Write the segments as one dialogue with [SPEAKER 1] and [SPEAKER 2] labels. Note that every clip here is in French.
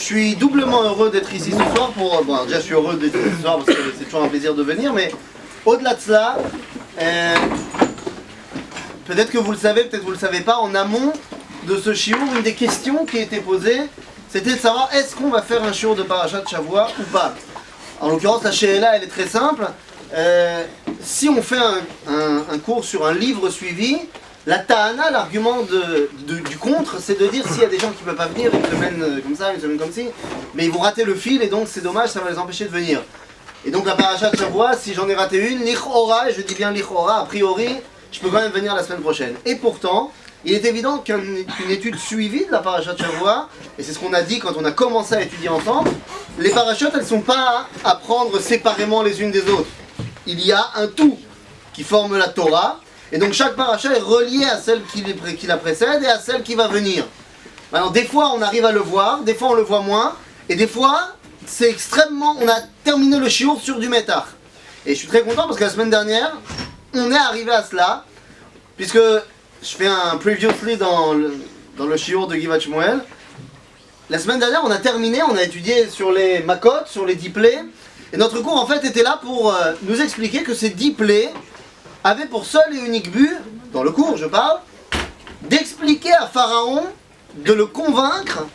[SPEAKER 1] suis doublement heureux d'être ici ce soir pour... Bon, déjà je suis heureux d'être ici ce soir parce que c'est toujours un plaisir de venir, mais au-delà de cela, peut-être que vous le savez, peut-être que vous ne le savez pas, en amont de ce shiur, une des questions qui a été posée, c'était de savoir est-ce qu'on va faire un shiur de Parashat Shavua ou pas. En l'occurrence, la she'ela, elle est très simple. Si on fait un cours sur un livre suivi, la ta'ana, l'argument du contre, c'est de dire s'il y a des gens qui ne peuvent pas venir une semaine comme ça, une semaine comme ci, mais ils vont rater le fil et donc c'est dommage, ça va les empêcher de venir. Et donc la Parashat Shavua, si j'en ai raté une, lichora, et je dis bien lichora, a priori, je peux quand même venir la semaine prochaine. Et pourtant, il est évident qu'une étude suivie de la Parashat Shavua, et c'est ce qu'on a dit quand on a commencé à étudier ensemble, les parachutes, elles ne sont pas à prendre séparément les unes des autres. Il y a un tout qui forme la Torah, et donc chaque paracha est relié à celle qui la précède et à celle qui va venir. Maintenant, des fois on arrive à le voir, des fois on le voit moins, et des fois c'est extrêmement... On a terminé le shiur sur du métar. Et je suis très content parce que la semaine dernière, on est arrivé à cela, puisque je fais un previously dans le shiur de Givat Shmuel. La semaine dernière, on a terminé, on a étudié sur les makot, sur les 10 plaies, et notre cours en fait était là pour nous expliquer que ces 10 plaies avaient pour seul et unique but, dans le cours je parle, d'expliquer à Pharaon, de le convaincre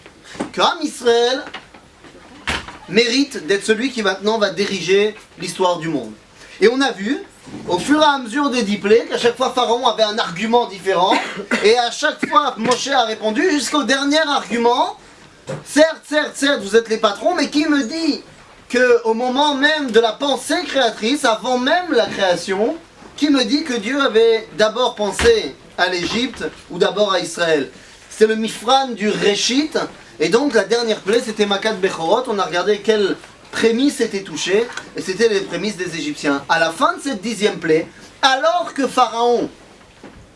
[SPEAKER 1] qu'Am Israël mérite d'être celui qui maintenant va diriger l'histoire du monde. Et on a vu, au fur et à mesure des 10 plaies, qu'à chaque fois Pharaon avait un argument différent, et à chaque fois Moshe a répondu jusqu'au dernier argument. Certes, vous êtes les patrons, mais qui me dit qu'au moment même de la pensée créatrice, avant même la création, qui me dit que Dieu avait d'abord pensé à l'Égypte ou d'abord à Israël? C'est le Mifran du Réchit, et donc la dernière plaie c'était Makat Bechorot. On a regardé quelles prémices étaient touchées, et c'était les prémices des Égyptiens. À la fin de cette 10e plaie, alors que Pharaon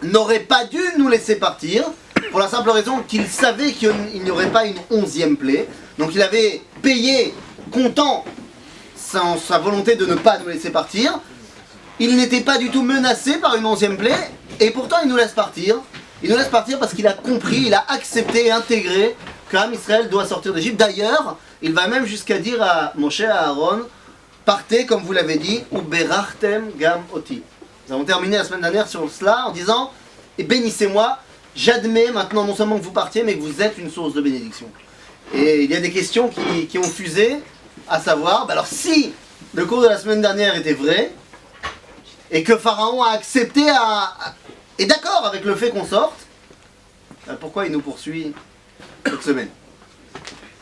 [SPEAKER 1] n'aurait pas dû nous laisser partir, pour la simple raison qu'il savait qu'il n'y aurait pas une 11e plaie, donc il avait payé, comptant sa volonté de ne pas nous laisser partir. Il n'était pas du tout menacé par une 11e plaie, et pourtant il nous laisse partir. Il nous laisse partir parce qu'il a compris, il a accepté et intégré qu'Am Israël doit sortir d'Égypte. D'ailleurs, il va même jusqu'à dire à Moshe et à Aaron, partez comme vous l'avez dit, ou berachtem gam oti. Nous avons terminé la semaine dernière sur cela en disant, et bénissez-moi, j'admets maintenant non seulement que vous partiez, mais que vous êtes une source de bénédiction. Et il y a des questions qui ont fusé, à savoir, alors si le cours de la semaine dernière était vrai, et que Pharaon a accepté est d'accord avec le fait qu'on sorte, pourquoi il nous poursuit cette semaine?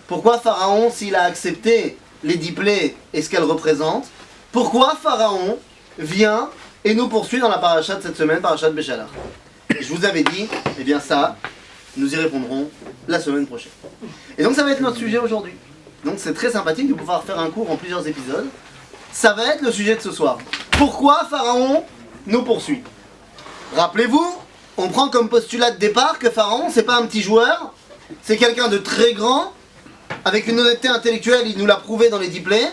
[SPEAKER 1] Pourquoi Pharaon, s'il a accepté les 10 plaies et ce qu'elles représentent, pourquoi Pharaon vient et nous poursuit dans la paracha de cette semaine, paracha de Béchalach? Et je vous avais dit, eh bien ça, nous y répondrons la semaine prochaine. Et donc ça va être notre sujet aujourd'hui. Donc c'est très sympathique de pouvoir faire un cours en plusieurs épisodes. Ça va être le sujet de ce soir. Pourquoi Pharaon nous poursuit? Rappelez-vous, on prend comme postulat de départ que Pharaon, c'est pas un petit joueur, c'est quelqu'un de très grand, avec une honnêteté intellectuelle, il nous l'a prouvé dans les 10 plaies.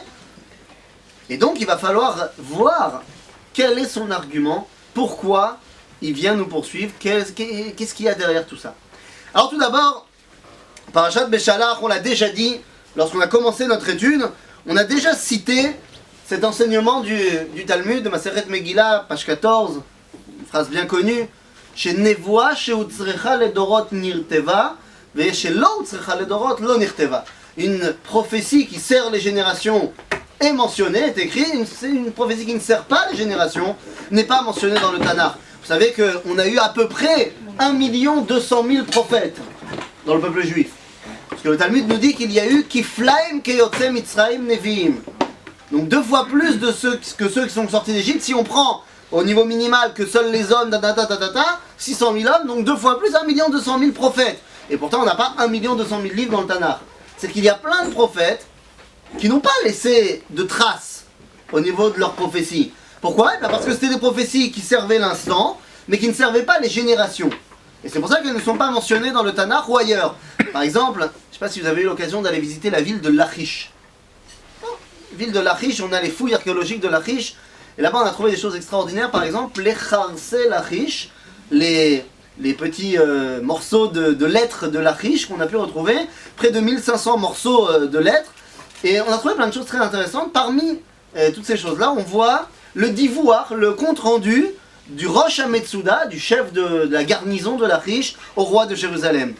[SPEAKER 1] Et donc il va falloir voir quel est son argument, pourquoi il vient nous poursuivre, qu'est-ce qu'il y a derrière tout ça. Alors tout d'abord, Parashat Béchalach, on l'a déjà dit, lorsqu'on a commencé notre étude, on a déjà cité cet enseignement du Talmud, de Maseret Megillah, page 14, une phrase bien connue, chez Nevoa, chez Utzrecha ledorot nirteva, et chez Lo Utzrecha ledorot lo nirteva. Une prophétie qui sert les générations est mentionnée, est écrit, c'est une prophétie qui ne sert pas les générations, n'est pas mentionnée dans le Tanakh. Vous savez qu'on a eu à peu près 1 200 000 prophètes dans le peuple juif. Parce que le Talmud nous dit qu'il y a eu Kiflaim Keyotse Mitzraim Neviim. Donc 2 fois plus que ceux qui sont sortis d'Égypte. Si on prend au niveau minimal que seuls les hommes, 600 000 hommes, donc 2 fois plus, 1 200 000 prophètes. Et pourtant on n'a pas 1 200 000 livres dans le Tanakh. C'est qu'il y a plein de prophètes qui n'ont pas laissé de traces au niveau de leur prophétie. Pourquoi? Parce que c'était des prophéties qui servaient l'instant, mais qui ne servaient pas les générations. Et c'est pour ça qu'elles ne sont pas mentionnées dans le Tanakh ou ailleurs. Par exemple, je ne sais pas si vous avez eu l'occasion d'aller visiter la ville de Lachish. Ville de Lachish, on a les fouilles archéologiques de Lachish, et là-bas on a trouvé des choses extraordinaires. Par exemple, les Kharse Lachish, les les petits morceaux de lettres de l'Achish qu'on a pu retrouver, près de 1500 morceaux de lettres, et on a trouvé plein de choses très intéressantes. Parmi toutes ces choses-là, on voit le divoire, le compte-rendu du Rosh HaMetsuda, du chef de la garnison de l'Achish, au roi de Jérusalem.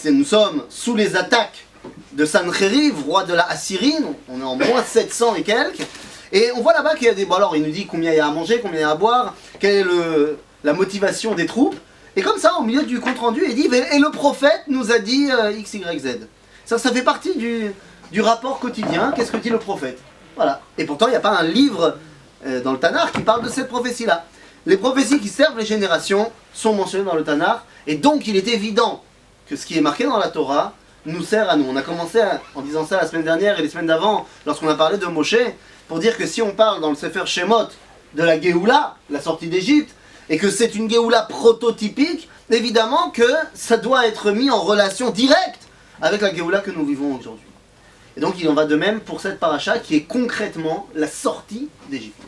[SPEAKER 1] Nous sommes sous les attaques de Sancheriv, roi de la Assyrie, on est en moins 700 et quelques, et on voit là-bas qu'il y a des... Bon alors il nous dit combien il y a à manger, combien il y a à boire, quelle est la motivation des troupes, et comme ça, au milieu du compte-rendu, il dit « Et le prophète nous a dit X, Y, Z ». Ça fait partie du rapport quotidien, qu'est-ce que dit le prophète. Voilà. Et pourtant, il n'y a pas un livre dans le Tanakh qui parle de cette prophétie-là. Les prophéties qui servent les générations sont mentionnées dans le Tanakh, et donc il est évident que ce qui est marqué dans la Torah nous sert à nous. On a commencé en disant ça la semaine dernière et les semaines d'avant, lorsqu'on a parlé de Moshe, pour dire que si on parle dans le Sefer Shemot de la Géoula, la sortie d'Égypte, et que c'est une Géoula prototypique, évidemment que ça doit être mis en relation directe avec la Géoula que nous vivons aujourd'hui. Et donc il en va de même pour cette paracha qui est concrètement la sortie d'Égypte.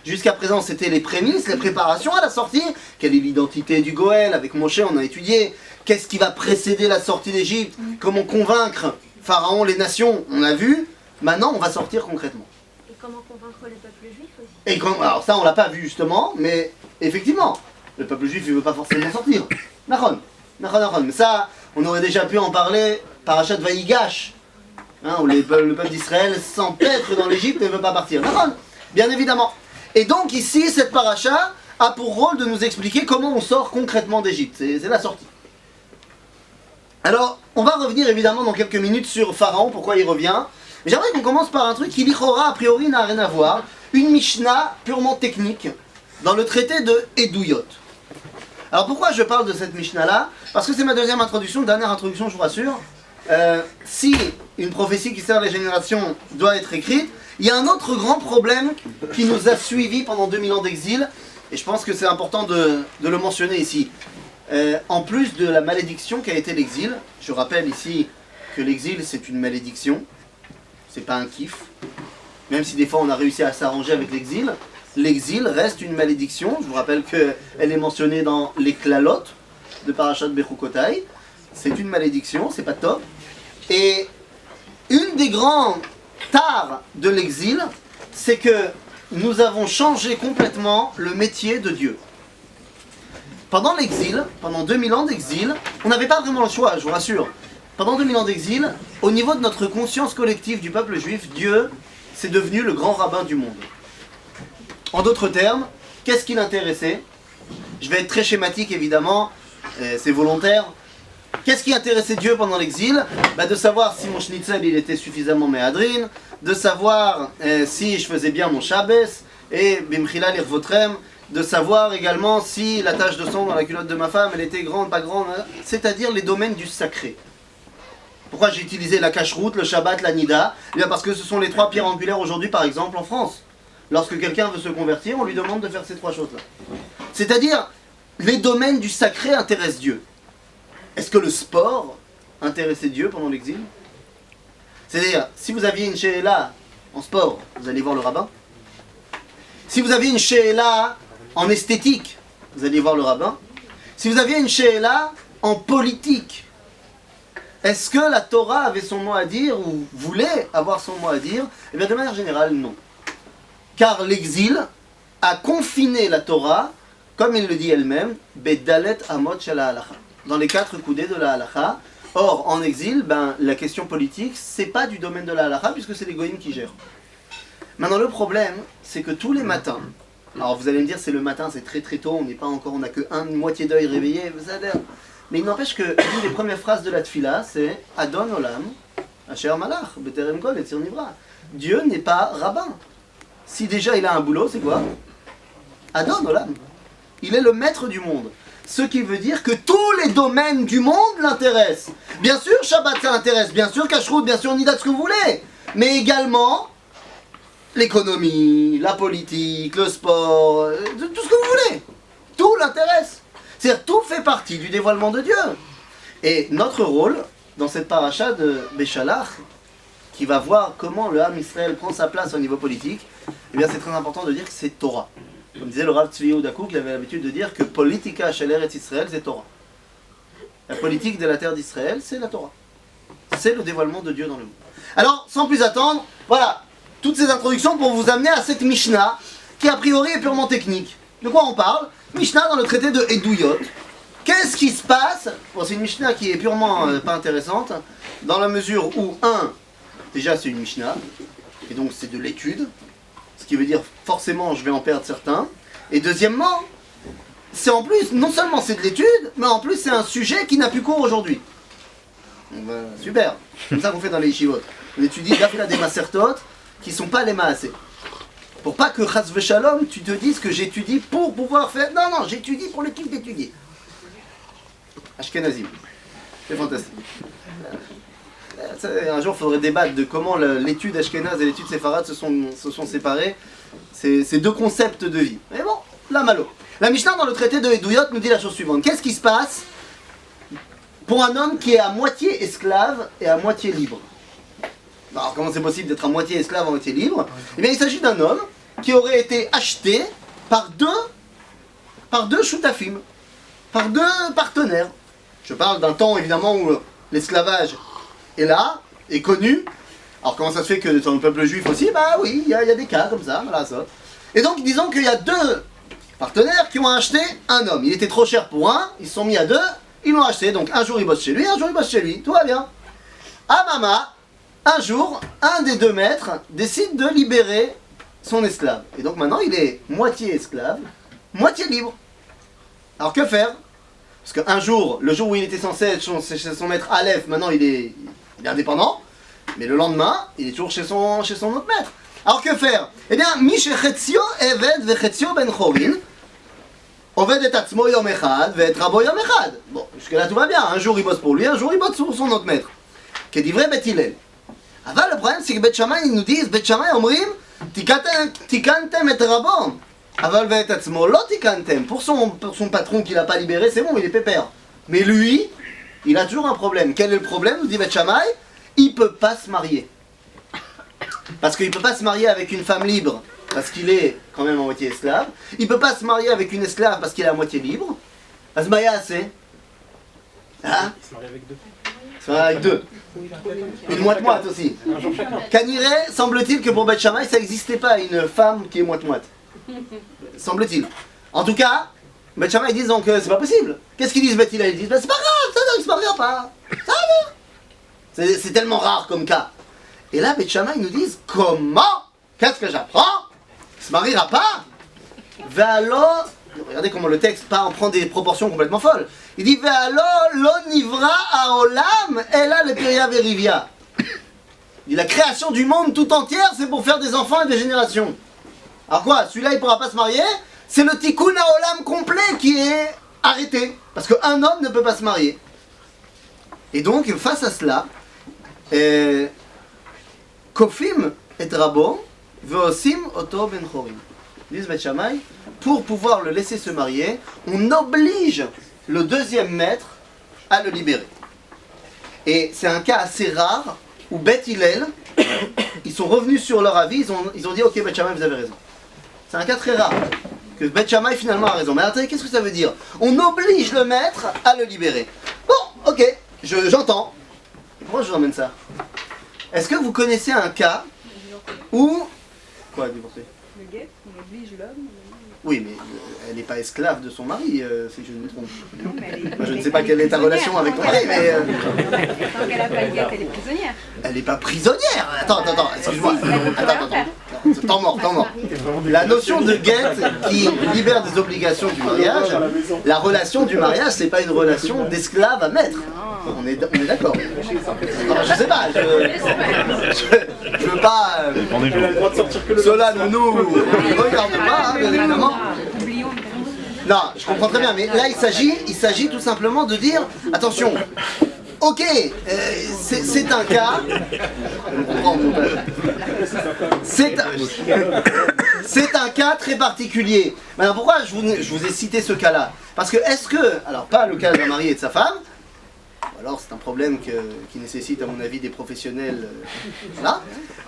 [SPEAKER 1] Jusqu'à présent, c'était les prémices, les préparations à la sortie. Quelle est l'identité du Goël? Avec Moshe, on a étudié qu'est-ce qui va précéder la sortie d'Égypte, comment convaincre Pharaon, les nations, on a vu. Maintenant, on va sortir concrètement.
[SPEAKER 2] Et comment convaincre le peuple juif aussi?
[SPEAKER 1] Alors ça, on l'a pas vu justement, mais effectivement, le peuple juif, il veut pas forcément sortir. Nachon. Mais ça, on aurait déjà pu en parler, parachat Vaïgash, hein, où le peuple d'Israël s'empêtre dans l'Égypte et ne veut pas partir. Nachon, bien évidemment. Et donc ici, cette paracha a pour rôle de nous expliquer comment on sort concrètement d'Égypte. C'est la sortie. Alors, on va revenir évidemment dans quelques minutes sur Pharaon, pourquoi il revient. Mais j'aimerais qu'on commence par un truc qui, l'Ichora, a priori, n'a rien à voir. Une Mishnah purement technique, dans le traité de Edouyot. Alors pourquoi je parle de cette Mishnah-là? Parce que c'est ma deuxième introduction, dernière introduction, je vous rassure. Si une prophétie qui sert les générations doit être écrite, il y a un autre grand problème qui nous a suivis pendant 2000 ans d'exil, et je pense que c'est important de le mentionner ici. En plus de la malédiction qu'a été l'exil, je rappelle ici que l'exil c'est une malédiction, c'est pas un kiff. Même si des fois on a réussi à s'arranger avec l'exil, l'exil reste une malédiction. Je vous rappelle qu'elle est mentionnée dans les Klalot de Parashat Bechukotai. C'est une malédiction, c'est pas top. Et une des grandes tares de l'exil, c'est que nous avons changé complètement le métier de Dieu. Pendant l'exil, pendant 2000 ans d'exil, on n'avait pas vraiment le choix, je vous rassure. Pendant 2000 ans d'exil, au niveau de notre conscience collective du peuple juif, Dieu, c'est devenu le grand rabbin du monde. En d'autres termes, qu'est-ce qui l'intéressait? Je vais être très schématique évidemment, c'est volontaire. Qu'est-ce qui intéressait Dieu pendant l'exil? De savoir si mon schnitzel il était suffisamment méhadrin, de savoir si je faisais bien mon Shabbos, et bimchila l'irvotrem, de savoir également si la tache de sang dans la culotte de ma femme elle était grande, pas grande, c'est-à-dire les domaines du sacré. Pourquoi j'ai utilisé la cacheroute, le Shabbat, la Nida? Eh bien parce que ce sont les trois pierres angulaires aujourd'hui par exemple en France. Lorsque quelqu'un veut se convertir, on lui demande de faire ces trois choses-là. C'est-à-dire, les domaines du sacré intéressent Dieu. Est-ce que le sport intéressait Dieu pendant l'exil? C'est-à-dire, si vous aviez une she'ela en sport, vous allez voir le rabbin. Si vous aviez une she'ela en esthétique, vous allez voir le rabbin. Si vous aviez une she'ela en politique, est-ce que la Torah avait son mot à dire ou voulait avoir son mot à dire? Eh bien, de manière générale, non. Car l'exil a confiné la Torah, comme il le dit elle-même, Bedalet Amot Shel HaHalacha, dans les 4 coudées de la Halacha. Or, en exil, la question politique, c'est pas du domaine de la Halacha, puisque c'est les goïms qui gèrent. Maintenant, le problème, c'est que tous les matins, alors vous allez me dire, c'est le matin, c'est très très tôt, on n'a que une moitié d'œil réveillé, mais il n'empêche que l'une des premières phrases de la Tfila, c'est Adon Olam, Asher Malach, Beterem Kol et Tzir Nivra. Dieu n'est pas rabbin. Si déjà il a un boulot, c'est quoi? Adon Olam. Il est le maître du monde. Ce qui veut dire que tous les domaines du monde l'intéressent. Bien sûr, Shabbat ça l'intéresse, bien sûr, Kashrut, bien sûr, Nida, ce que vous voulez. Mais également, l'économie, la politique, le sport, tout ce que vous voulez. Tout l'intéresse. C'est-à-dire, tout fait partie du dévoilement de Dieu. Et notre rôle, dans cette paracha de Béchalach, qui va voir comment le Ham Israël prend sa place au niveau politique, eh bien c'est très important de dire que c'est Torah. Comme disait le Rav Tzvi Yehuda Kook, il avait l'habitude de dire que politika shel Eretz Israël, c'est Torah. La politique de la terre d'Israël, c'est la Torah. C'est le dévoilement de Dieu dans le monde. Alors, sans plus attendre, voilà, toutes ces introductions pour vous amener à cette Mishnah, qui a priori est purement technique. De quoi on parle? Mishnah dans le traité de Eduyot. Qu'est-ce qui se passe? Bon, c'est une Mishnah qui est purement pas intéressante, dans la mesure où, déjà c'est une Mishnah, et donc c'est de l'étude, ce qui veut dire forcément je vais en perdre certains, et deuxièmement, c'est en plus, non seulement c'est de l'étude, mais en plus c'est un sujet qui n'a plus cours aujourd'hui. Super, c'est comme ça qu'on fait dans les yeshivot. On étudie d'Afla des Masertot, qui sont pas les Maasé. Pour pas que Chas Veshalom, tu te dises que j'étudie pour pouvoir faire... Non, j'étudie pour l'équipe d'étudier. Ashkenazim. C'est fantastique. Un jour, il faudrait débattre de comment l'étude Ashkenaz et l'étude Séfarade se sont séparées. C'est deux concepts de vie. Mais bon, là, malo. La Mishnah, dans le traité de Eduyot, nous dit la chose suivante. Qu'est-ce qui se passe pour un homme qui est à moitié esclave et à moitié libre? Alors, comment c'est possible d'être à moitié esclave, à moitié libre? Eh bien, il s'agit d'un homme qui aurait été acheté par deux shutafim, par deux partenaires. Je parle d'un temps, évidemment, où l'esclavage est là, est connu. Alors, comment ça se fait que dans le peuple juif aussi? Bah oui, il y a des cas comme ça, voilà ça. Et donc, disons qu'il y a deux partenaires qui ont acheté un homme. Il était trop cher pour un, ils se sont mis à deux, ils l'ont acheté. Donc, un jour il bosse chez lui, un jour il bosse chez lui, tout va bien. Amama, un jour, un des deux maîtres décide de libérer son esclave. Et donc maintenant, il est moitié esclave, moitié libre. Alors que faire? Parce qu'un jour, le jour où il était censé être chez son maître Aleph, maintenant il est indépendant. Mais le lendemain, il est toujours chez son autre maître. Alors que faire? Eh bien, mi shechetzio eved vechetzio ben chorin, oved et atzmo yom echad ve et rabo yom echad. Bon, jusque là tout va bien. Un jour il bosse pour lui, un jour il bosse pour son autre maître. Kedivre Bet Hillel. Aval, le problème c'est que Bet Shammai, ils nous disent, Bet Shammai omrim, tikantem et rabo. Aval ve et atzmo lo tikantem. Pour son patron qui l'a pas libéré, c'est bon, il est pépère. Mais lui, il a toujours un problème. Quel est le problème? Nous dit Bet Shammai, il peut pas se marier. Parce qu'il peut pas se marier avec une femme libre, parce qu'il est quand même à moitié esclave. Il peut pas se marier avec une esclave parce qu'il est à moitié libre. Asmaya, c'est... Hein?
[SPEAKER 3] Il se marie avec deux.
[SPEAKER 1] Il se marie avec deux. Une moite-moite aussi. Kaniré, semble-t-il que pour Bet Shammai, ça n'existait pas une femme qui est moite-moite. Semble-t-il. En tout cas, Bet Shammai, ils disent donc c'est pas possible. Qu'est-ce qu'ils disent Bet Hillel? Ils disent c'est pas grave, ça ne se mariera pas. Ça va. C'est tellement rare comme cas. Et là, Bet Shammai nous disent comment? Qu'est-ce que j'apprends? Il se mariera pas? Ve'alo, regardez comment le texte prend des proportions complètement folles. Il dit Ve'alo lo nivra haolam ela lepiria verivia. Il dit la création du monde tout entière, c'est pour faire des enfants et des générations. Alors quoi? Celui-là, il pourra pas se marier? C'est le tikkun haolam complet qui est arrêté. Parce qu'un homme ne peut pas se marier. Et donc, face à cela, Kofim et Rabo, Veosim Oto Ben Chorim. Disent Bet Shammai, pour pouvoir le laisser se marier, on oblige le deuxième maître à le libérer. Et c'est un cas assez rare où Bet Hillel, ils sont revenus sur leur avis, ils ont dit ok Bet Shammai vous avez raison. C'est un cas très rare, que Bet Shammai finalement a raison. Mais attendez, qu'est-ce que ça veut dire? On oblige le maître à le libérer. Bon, ok, j'entends. Pourquoi je vous emmène ça? Est-ce que vous connaissez un cas où... Quoi, divorcer?
[SPEAKER 4] Le guet, on oblige l'homme.
[SPEAKER 1] Oui, mais elle n'est pas esclave de son mari, si je ne me trompe.
[SPEAKER 4] Non, mais elle est,
[SPEAKER 1] Moi, je ne sais pas quelle est ta relation avec ton mari, mais...
[SPEAKER 4] Tant qu'elle n'a pas le guet, elle est prisonnière.
[SPEAKER 1] Elle n'est pas prisonnière. Attends, excuse-moi. Attends. Temps mort. La notion de guet qui libère des obligations du mariage, la relation du mariage, c'est pas une relation d'esclave à maître. On est d'accord. Alors, je sais pas, je veux pas... Cela ne nous regarde pas, bien évidemment. Non, je comprends très bien, mais là il s'agit tout simplement de dire, attention, ok, c'est un cas, c'est un cas très particulier. Maintenant pourquoi je vous ai cité ce cas-là? Parce que alors pas le cas d'un mari et de sa femme, alors c'est un problème qui nécessite à mon avis des professionnels, là,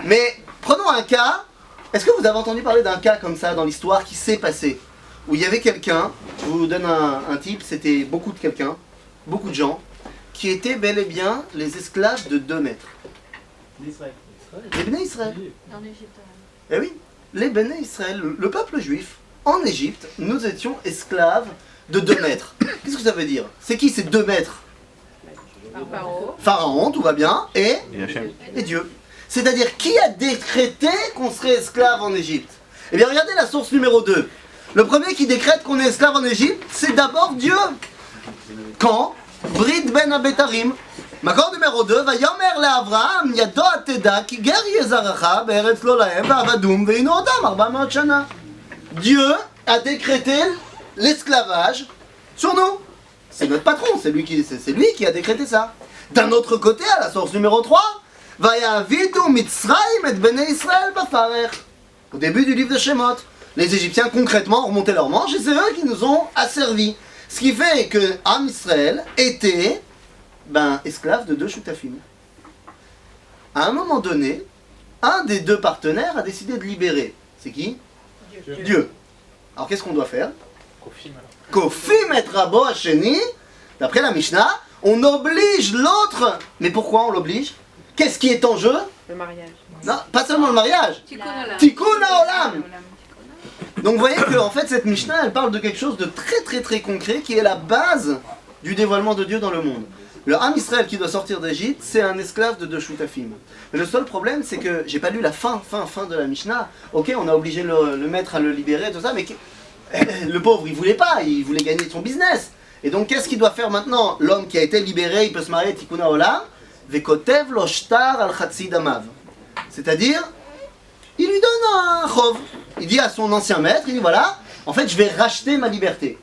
[SPEAKER 1] mais prenons un cas, est-ce que vous avez entendu parler d'un cas comme ça dans l'histoire qui s'est passé? Où il y avait quelqu'un, je vous donne un type, c'était beaucoup de gens, qui étaient bel et bien les esclaves de 2 mètres. Les Béné Israël.
[SPEAKER 2] En Égypte.
[SPEAKER 1] Eh oui, les Béné Israël, le peuple juif, en Égypte, nous étions esclaves de 2 mètres. Qu'est-ce que ça veut dire? C'est qui ces 2 mètres? Pharaon, tout va bien, et Dieu. C'est-à-dire, qui a décrété qu'on serait esclave en Égypte? Eh bien, regardez la source numéro 2. Le premier qui décrète qu'on est esclave en Égypte, c'est d'abord Dieu. Quand? Brit ben Abetarim. Makor numéro 2, Vayomer le'Avraham, Yado ateda, ki ger yezaracha, be'eretz lo lahem, ve'avadum, ve'inu odam, 400 shana. Dieu a décrété l'esclavage sur nous. C'est notre patron, c'est lui qui a décrété ça. D'un autre côté, à la source numéro 3, Vayavidu Mitzrayim et Bnei Israël bafarech. Au début du livre de Shemot, les Égyptiens concrètement ont remonté leurs manches et c'est eux qui nous ont asservis. Ce qui fait que Am Israël était esclave de 2 shutafim. À un moment donné, un des 2 partenaires a décidé de libérer. C'est qui? Dieu. Alors qu'est-ce qu'on doit faire? Kofim et rabo hasheni. D'après la Mishnah, on oblige l'autre. Mais pourquoi on l'oblige? Qu'est-ce qui est en jeu?
[SPEAKER 4] Le mariage.
[SPEAKER 1] Non, pas seulement le mariage. Tikkun haolam. Donc vous voyez que en fait cette Mishnah elle parle de quelque chose de très très très concret qui est la base du dévoilement de Dieu dans le monde. Le Ham Israël qui doit sortir d'Égypte, c'est un esclave de 2 shutafim. Mais le seul problème c'est que j'ai pas lu la fin de la Mishnah. Ok, on a obligé le maître à le libérer, tout ça, mais le pauvre il voulait pas, il voulait gagner son business. Et donc qu'est-ce qu'il doit faire maintenant? L'homme qui a été libéré, il peut se marier Tikkun haolam, vekotev lo shtar al chatzi damav. C'est-à-dire, il lui donne un chov. Il dit à son ancien maître, il dit voilà, en fait je vais racheter ma liberté.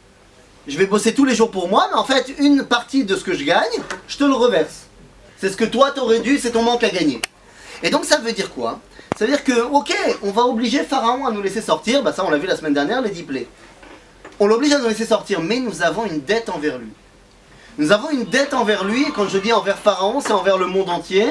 [SPEAKER 1] Je vais bosser tous les jours pour moi, mais en fait une partie de ce que je gagne, je te le reverse. C'est ce que toi t'aurais dû, c'est ton manque à gagner. Et donc ça veut dire quoi? Ça veut dire que, ok, on va obliger Pharaon à nous laisser sortir, ça on l'a vu la semaine dernière, les 10 plaies. On l'oblige à nous laisser sortir, mais nous avons une dette envers lui. Nous avons une dette envers lui, et quand je dis envers Pharaon, c'est envers le monde entier,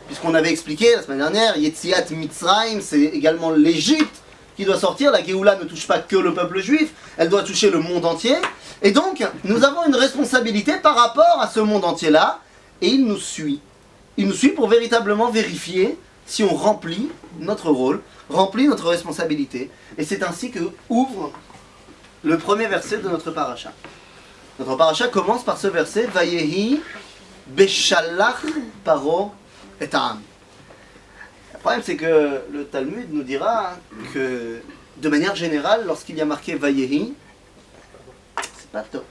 [SPEAKER 1] puisqu'on avait expliqué la semaine dernière, Yetziat Mitzrayim, c'est également l'Égypte qui doit sortir, la Géoula ne touche pas que le peuple juif, elle doit toucher le monde entier, et donc nous avons une responsabilité par rapport à ce monde entier-là, et il nous suit. Il nous suit pour véritablement vérifier si on remplit notre rôle, remplit notre responsabilité, et c'est ainsi que ouvre le premier verset de notre paracha. Notre paracha commence par ce verset, Vayehi Beshalach Paro et Ta'am. Le problème c'est que le Talmud nous dira que de manière générale, lorsqu'il y a marqué Vayehi, c'est pas top.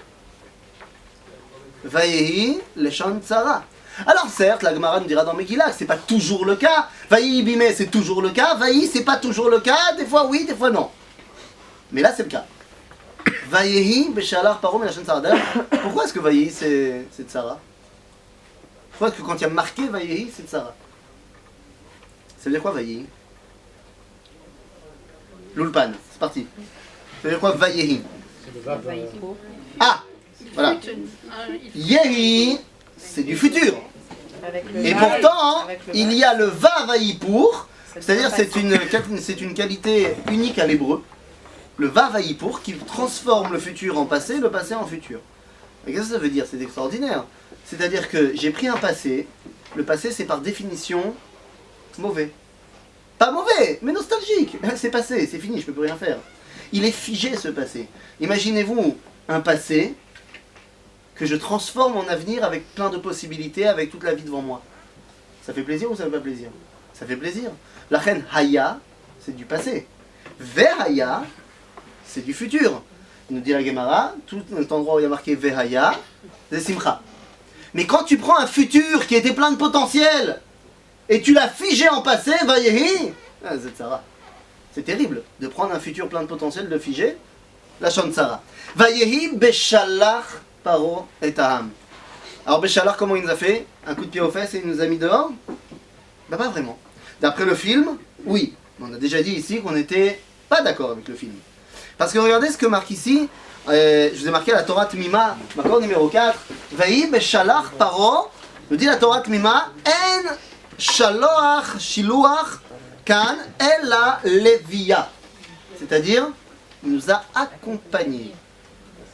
[SPEAKER 1] Vayehi Leshon Tzara. Alors certes, la Gemara nous dira dans Megillah que c'est pas toujours le cas. Vayehi Bimeh c'est toujours le cas, Vayehi c'est pas toujours le cas, des fois oui, des fois non. Mais là c'est le cas. Vayehi Beshalach Paro Melashon Tzara. Pourquoi est-ce que Vayehi c'est Tzara? Pourquoi est-ce que quand il y a marqué Vayehi c'est Tzara? Ça veut dire quoi Vayehi? L'Ulpan, c'est parti. Ça veut dire quoi Vayehi? Ah, voilà. Yehi, c'est du futur. Et pourtant, il y a le Va Vayipour, c'est-à-dire c'est une qualité unique à l'hébreu. Le Va Vayipour qui transforme le futur en passé, le passé en futur. Et qu'est-ce que ça veut dire? C'est extraordinaire. C'est-à-dire que j'ai pris un passé, le passé c'est par définition mauvais. Pas mauvais, mais nostalgique. C'est passé, c'est fini, je peux plus rien faire. Il est figé ce passé. Imaginez-vous un passé que je transforme en avenir avec plein de possibilités, avec toute la vie devant moi. Ça fait plaisir ou ça fait pas plaisir? Ça fait plaisir. La reine Haya, c'est du passé. Vehaya, c'est du futur. Il nous dit la Gemara, tout endroit où il y a marqué Vehaya, c'est Simcha. Mais quand tu prends un futur qui était plein de potentiel et tu l'as figé en passé, Vayehi, c'est Tzara. C'est terrible de prendre un futur plein de potentiel, de figer. La Shon Tzara. Vayehi Beshalach Paro et Ta'am. Alors Beshalach, comment il nous a fait? Un coup de pied aux fesses et il nous a mis dehors? Bah pas vraiment. D'après le film, oui. On a déjà dit ici qu'on n'était pas d'accord avec le film. Parce que regardez ce que marque ici. Je vous ai marqué la Torah Tmima, l'accord numéro 4. Vayi Beshalach Paro. Nous dit la Torah Tmima. En Shaloach Shiluach Kan Ela Levia. C'est-à-dire, il nous a accompagnés.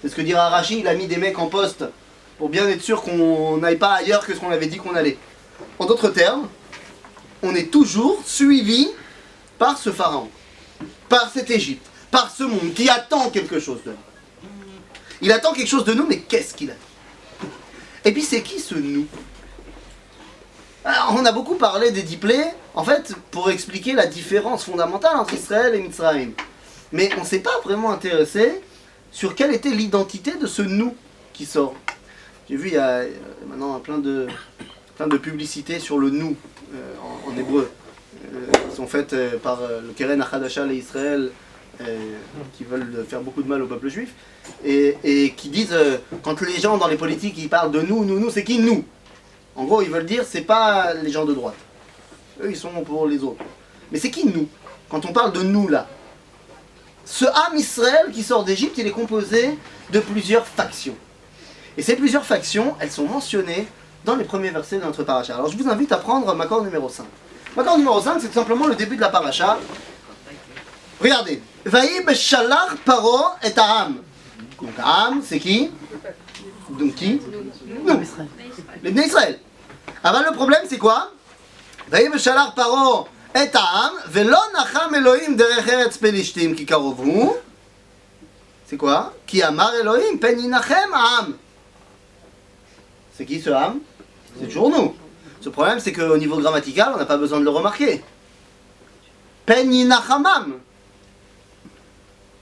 [SPEAKER 1] C'est ce que dira Rashi, il a mis des mecs en poste pour bien être sûr qu'on n'aille pas ailleurs que ce qu'on avait dit qu'on allait. En d'autres termes, on est toujours suivi par ce pharaon, par cette Égypte, par ce monde qui attend quelque chose de nous. Il attend quelque chose de nous, mais qu'est-ce qu'il attend? Et puis c'est qui ce nous? Alors, on a beaucoup parlé des diplés, en fait, pour expliquer la différence fondamentale entre Israël et Mitzrayim. Mais on ne s'est pas vraiment intéressé sur quelle était l'identité de ce nous qui sort. J'ai vu, il y a maintenant plein de publicités sur le nous en hébreu. Qui sont faites par le Keren Achadasha et Israël, qui veulent faire beaucoup de mal au peuple juif, et qui disent, quand les gens dans les politiques ils parlent de nous, c'est qui nous? En gros, ils veulent dire, c'est pas les gens de droite. Eux, ils sont pour les autres. Mais c'est qui nous? Quand on parle de nous là, ce Am Israël qui sort d'Égypte, il est composé de plusieurs factions. Et ces plusieurs factions, elles sont mentionnées dans les premiers versets de notre paracha. Alors je vous invite à prendre Makor numéro 5. Makor numéro 5, c'est tout simplement le début de la paracha. Regardez. Vaï beshalach paro et Am. Donc Am, c'est qui? Donc qui? Nous. Les Bnei Israël. Alors le problème c'est quoi? Vaï beshalach paro et Am, velo nacham Elohim derech eretz pelishtim ki karov hu. C'est quoi? Ki amar Elohim pen yinachem Am. C'est qui ce Am? C'est toujours nous. Ce problème, c'est qu'au niveau grammatical, on n'a pas besoin de le remarquer. Pen yinachamam.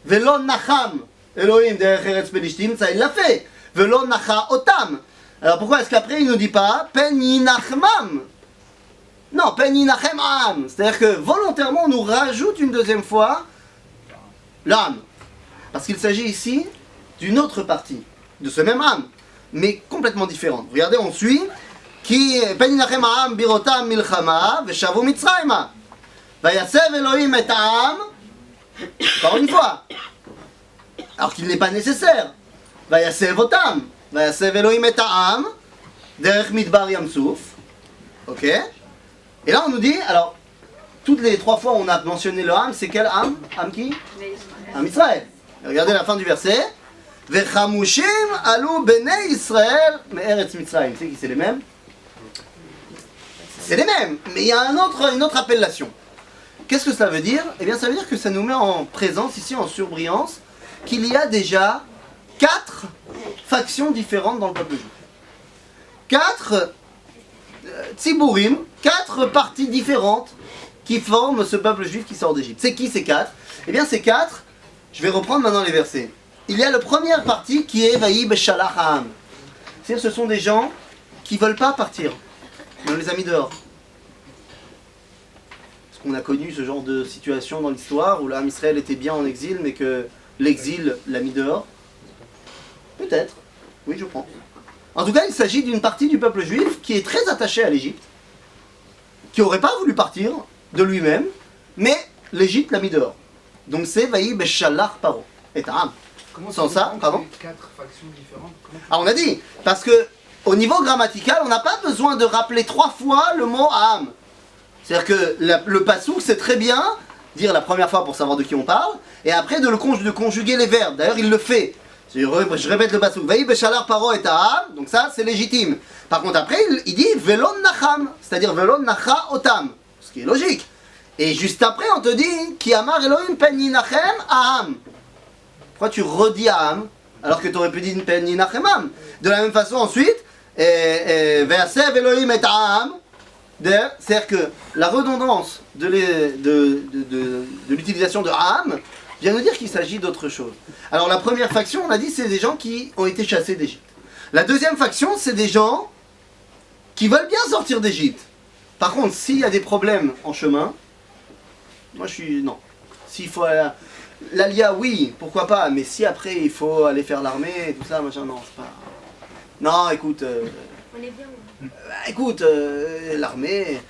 [SPEAKER 1] Velo nacham Elohim derech eretz pelishtim, ça il l'a fait. Velo nacha otam. Alors pourquoi est-ce qu'après il ne nous dit pas pen yinachmam? Non, pen yinachem am. C'est-à-dire que volontairement, on nous rajoute une deuxième fois l'âme. Parce qu'il s'agit ici d'une autre partie de ce même âme, mais complètement différente. Regardez, on suit. Qui pen yinachem am birotam milchama veshavu mitzrayma. Vayasev Elohim et am. Encore une fois. Alors qu'il n'est pas nécessaire. Vayasev otam. Vayasev Elohim et am. Derech midbar yamsuf. Ok. Et là on nous dit, alors, toutes les 3 fois on a mentionné le am, c'est quel am? Am qui? Am Israël. Regardez la fin du verset. Vechamushim alou bnei Israël me'eretz Mitzrayim. C'est qui? C'est les mêmes? C'est les mêmes, mais il y a une autre appellation. Qu'est-ce que ça veut dire? Eh bien ça veut dire que ça nous met en présence, ici en surbrillance, qu'il y a déjà 4 factions différentes dans le peuple juif. 4 tzibourim, 4 parties différentes qui forment ce peuple juif qui sort d'Égypte. C'est qui ces 4? Eh bien ces 4, je vais reprendre maintenant les versets. Il y a la première partie qui est Vaï beshalach ha'am. C'est-à-dire ce sont des gens qui ne veulent pas partir. On les a mis dehors. Est-ce qu'on a connu ce genre de situation dans l'histoire où l'âme Israël était bien en exil mais que l'exil l'a mis dehors? Peut-être. Oui, je prends. En tout cas, il s'agit d'une partie du peuple juif qui est très attachée à l'Égypte, qui n'aurait pas voulu partir de lui-même, mais l'Égypte l'a mis dehors. Donc c'est Vaï beshalach paro et Am. Sans ça, pardon.
[SPEAKER 3] 4 factions différentes.
[SPEAKER 1] Ah, on a dit, parce que au niveau grammatical, on n'a pas besoin de rappeler 3 fois le mot Am. C'est-à-dire que le pasouk, c'est très bien dire la première fois pour savoir de qui on parle, et après de conjuguer les verbes. D'ailleurs, il le fait. Je répète le pasouk. Vaï beshalach paro et Am, donc ça, c'est légitime. Par contre, après, il dit velon nacham, c'est-à-dire velon nacha otam, ce qui est logique. Et juste après, on te dit ki amar Elohim pen yinachem Am. Pourquoi tu redis Am alors que tu aurais pu dire pen yinachem Am? De la même façon, ensuite, Ve'asev Elohim et Am, c'est-à-dire que la redondance de l'utilisation de Am vient nous dire qu'il s'agit d'autre chose. Alors la première faction, on a dit, c'est des gens qui ont été chassés d'Égypte. La deuxième faction, c'est des gens qui veulent bien sortir d'Égypte. Par contre, s'il y a des problèmes en chemin, moi je suis... non. S'il faut... L'Alia, oui, pourquoi pas, mais si après il faut aller faire l'armée et tout ça, machin, non, c'est pas... Non, écoute...
[SPEAKER 2] On est bien.
[SPEAKER 1] écoute, l'armée...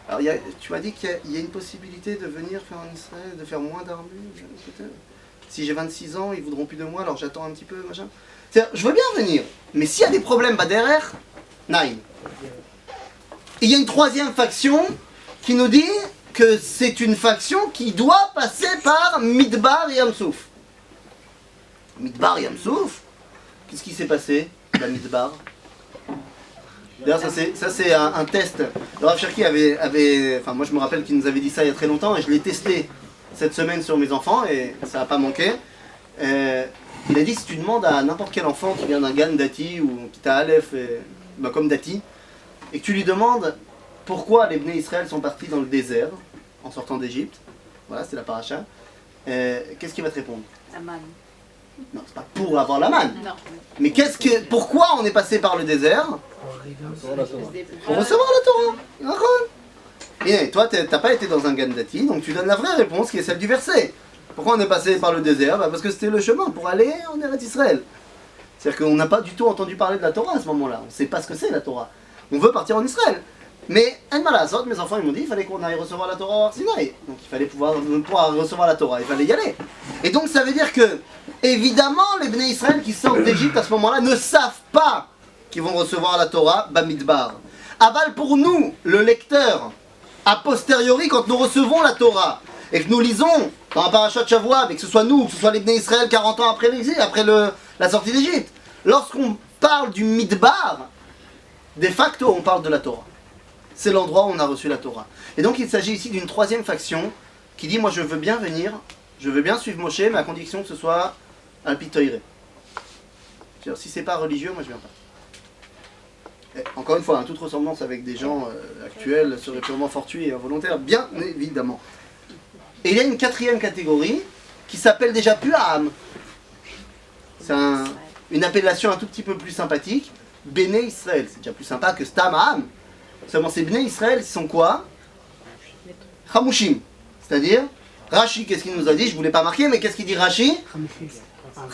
[SPEAKER 1] Alors, tu m'as dit qu'il y a une possibilité de venir faire en Israël, de faire moins d'armée, peut-être. Si j'ai 26 ans, ils voudront plus de moi, alors j'attends un petit peu, machin. C'est-à-dire, je veux bien venir, mais s'il y a des problèmes, bah derrière, nein. Il y a une troisième faction qui nous dit que c'est une faction qui doit passer par Midbar Yamsouf. Midbar Yamsouf? Qu'est-ce qui s'est passé, la Midbar? D'ailleurs, ça c'est un test. Le Rav Cherki enfin moi je me rappelle qu'il nous avait dit ça il y a très longtemps et je l'ai testé cette semaine sur mes enfants et ça n'a pas manqué. Il a dit si tu demandes à n'importe quel enfant qui vient d'un Gan Dati ou qui t'a Aleph, comme Dati, et que tu lui demandes pourquoi les Bnei Israël sont partis dans le désert en sortant d'Égypte, voilà c'est la paracha, qu'est-ce qu'il va te répondre?
[SPEAKER 4] La manne.
[SPEAKER 1] Non, c'est pas pour avoir la manne.
[SPEAKER 4] Non.
[SPEAKER 1] Mais pourquoi on est passé par le désert? Pour recevoir la Torah. Et toi, t'as pas été dans un Gan Dati, donc tu donnes la vraie réponse qui est celle du verset. Pourquoi on est passé par le désert? Parce que c'était le chemin pour aller en Eretz Israël. C'est-à-dire qu'on n'a pas du tout entendu parler de la Torah à ce moment-là. On ne sait pas ce que c'est la Torah. On veut partir en Israël. Mais, mes enfants ils m'ont dit qu'il fallait qu'on aille recevoir la Torah au Har Sinaï. Donc il fallait pouvoir recevoir la Torah, il fallait y aller. Et donc ça veut dire que, évidemment, les Bnei Israël qui sortent d'Égypte à ce moment-là ne savent pas qu'ils vont recevoir la Torah Bamidbar. Aval pour nous, le lecteur, a posteriori, quand nous recevons la Torah, et que nous lisons dans la parasha de Shavuot, et que ce soit nous, que ce soit les Bnei Israël 40 ans après l'exil, après la sortie d'Égypte, lorsqu'on parle du Midbar, de facto on parle de la Torah. C'est l'endroit où on a reçu la Torah. Et donc il s'agit ici d'une troisième faction qui dit moi je veux bien venir, je veux bien suivre Moshe, mais à condition que ce soit un pitoiré. C'est-à-dire si c'est pas religieux, moi je viens pas. Et encore une fois, toute ressemblance avec des gens actuels serait purement fortuite et involontaire, bien évidemment. Et il y a une quatrième catégorie qui s'appelle déjà Pu'am. C'est une appellation un tout petit peu plus sympathique. Béné Israël, c'est déjà plus sympa que Stam Ha'am. Seulement ces Béné Israël, ils sont quoi? Chamushim. C'est-à-dire, Rashi, qu'est-ce qu'il nous a dit? Je ne voulais pas marquer, mais qu'est-ce qu'il dit Rashi?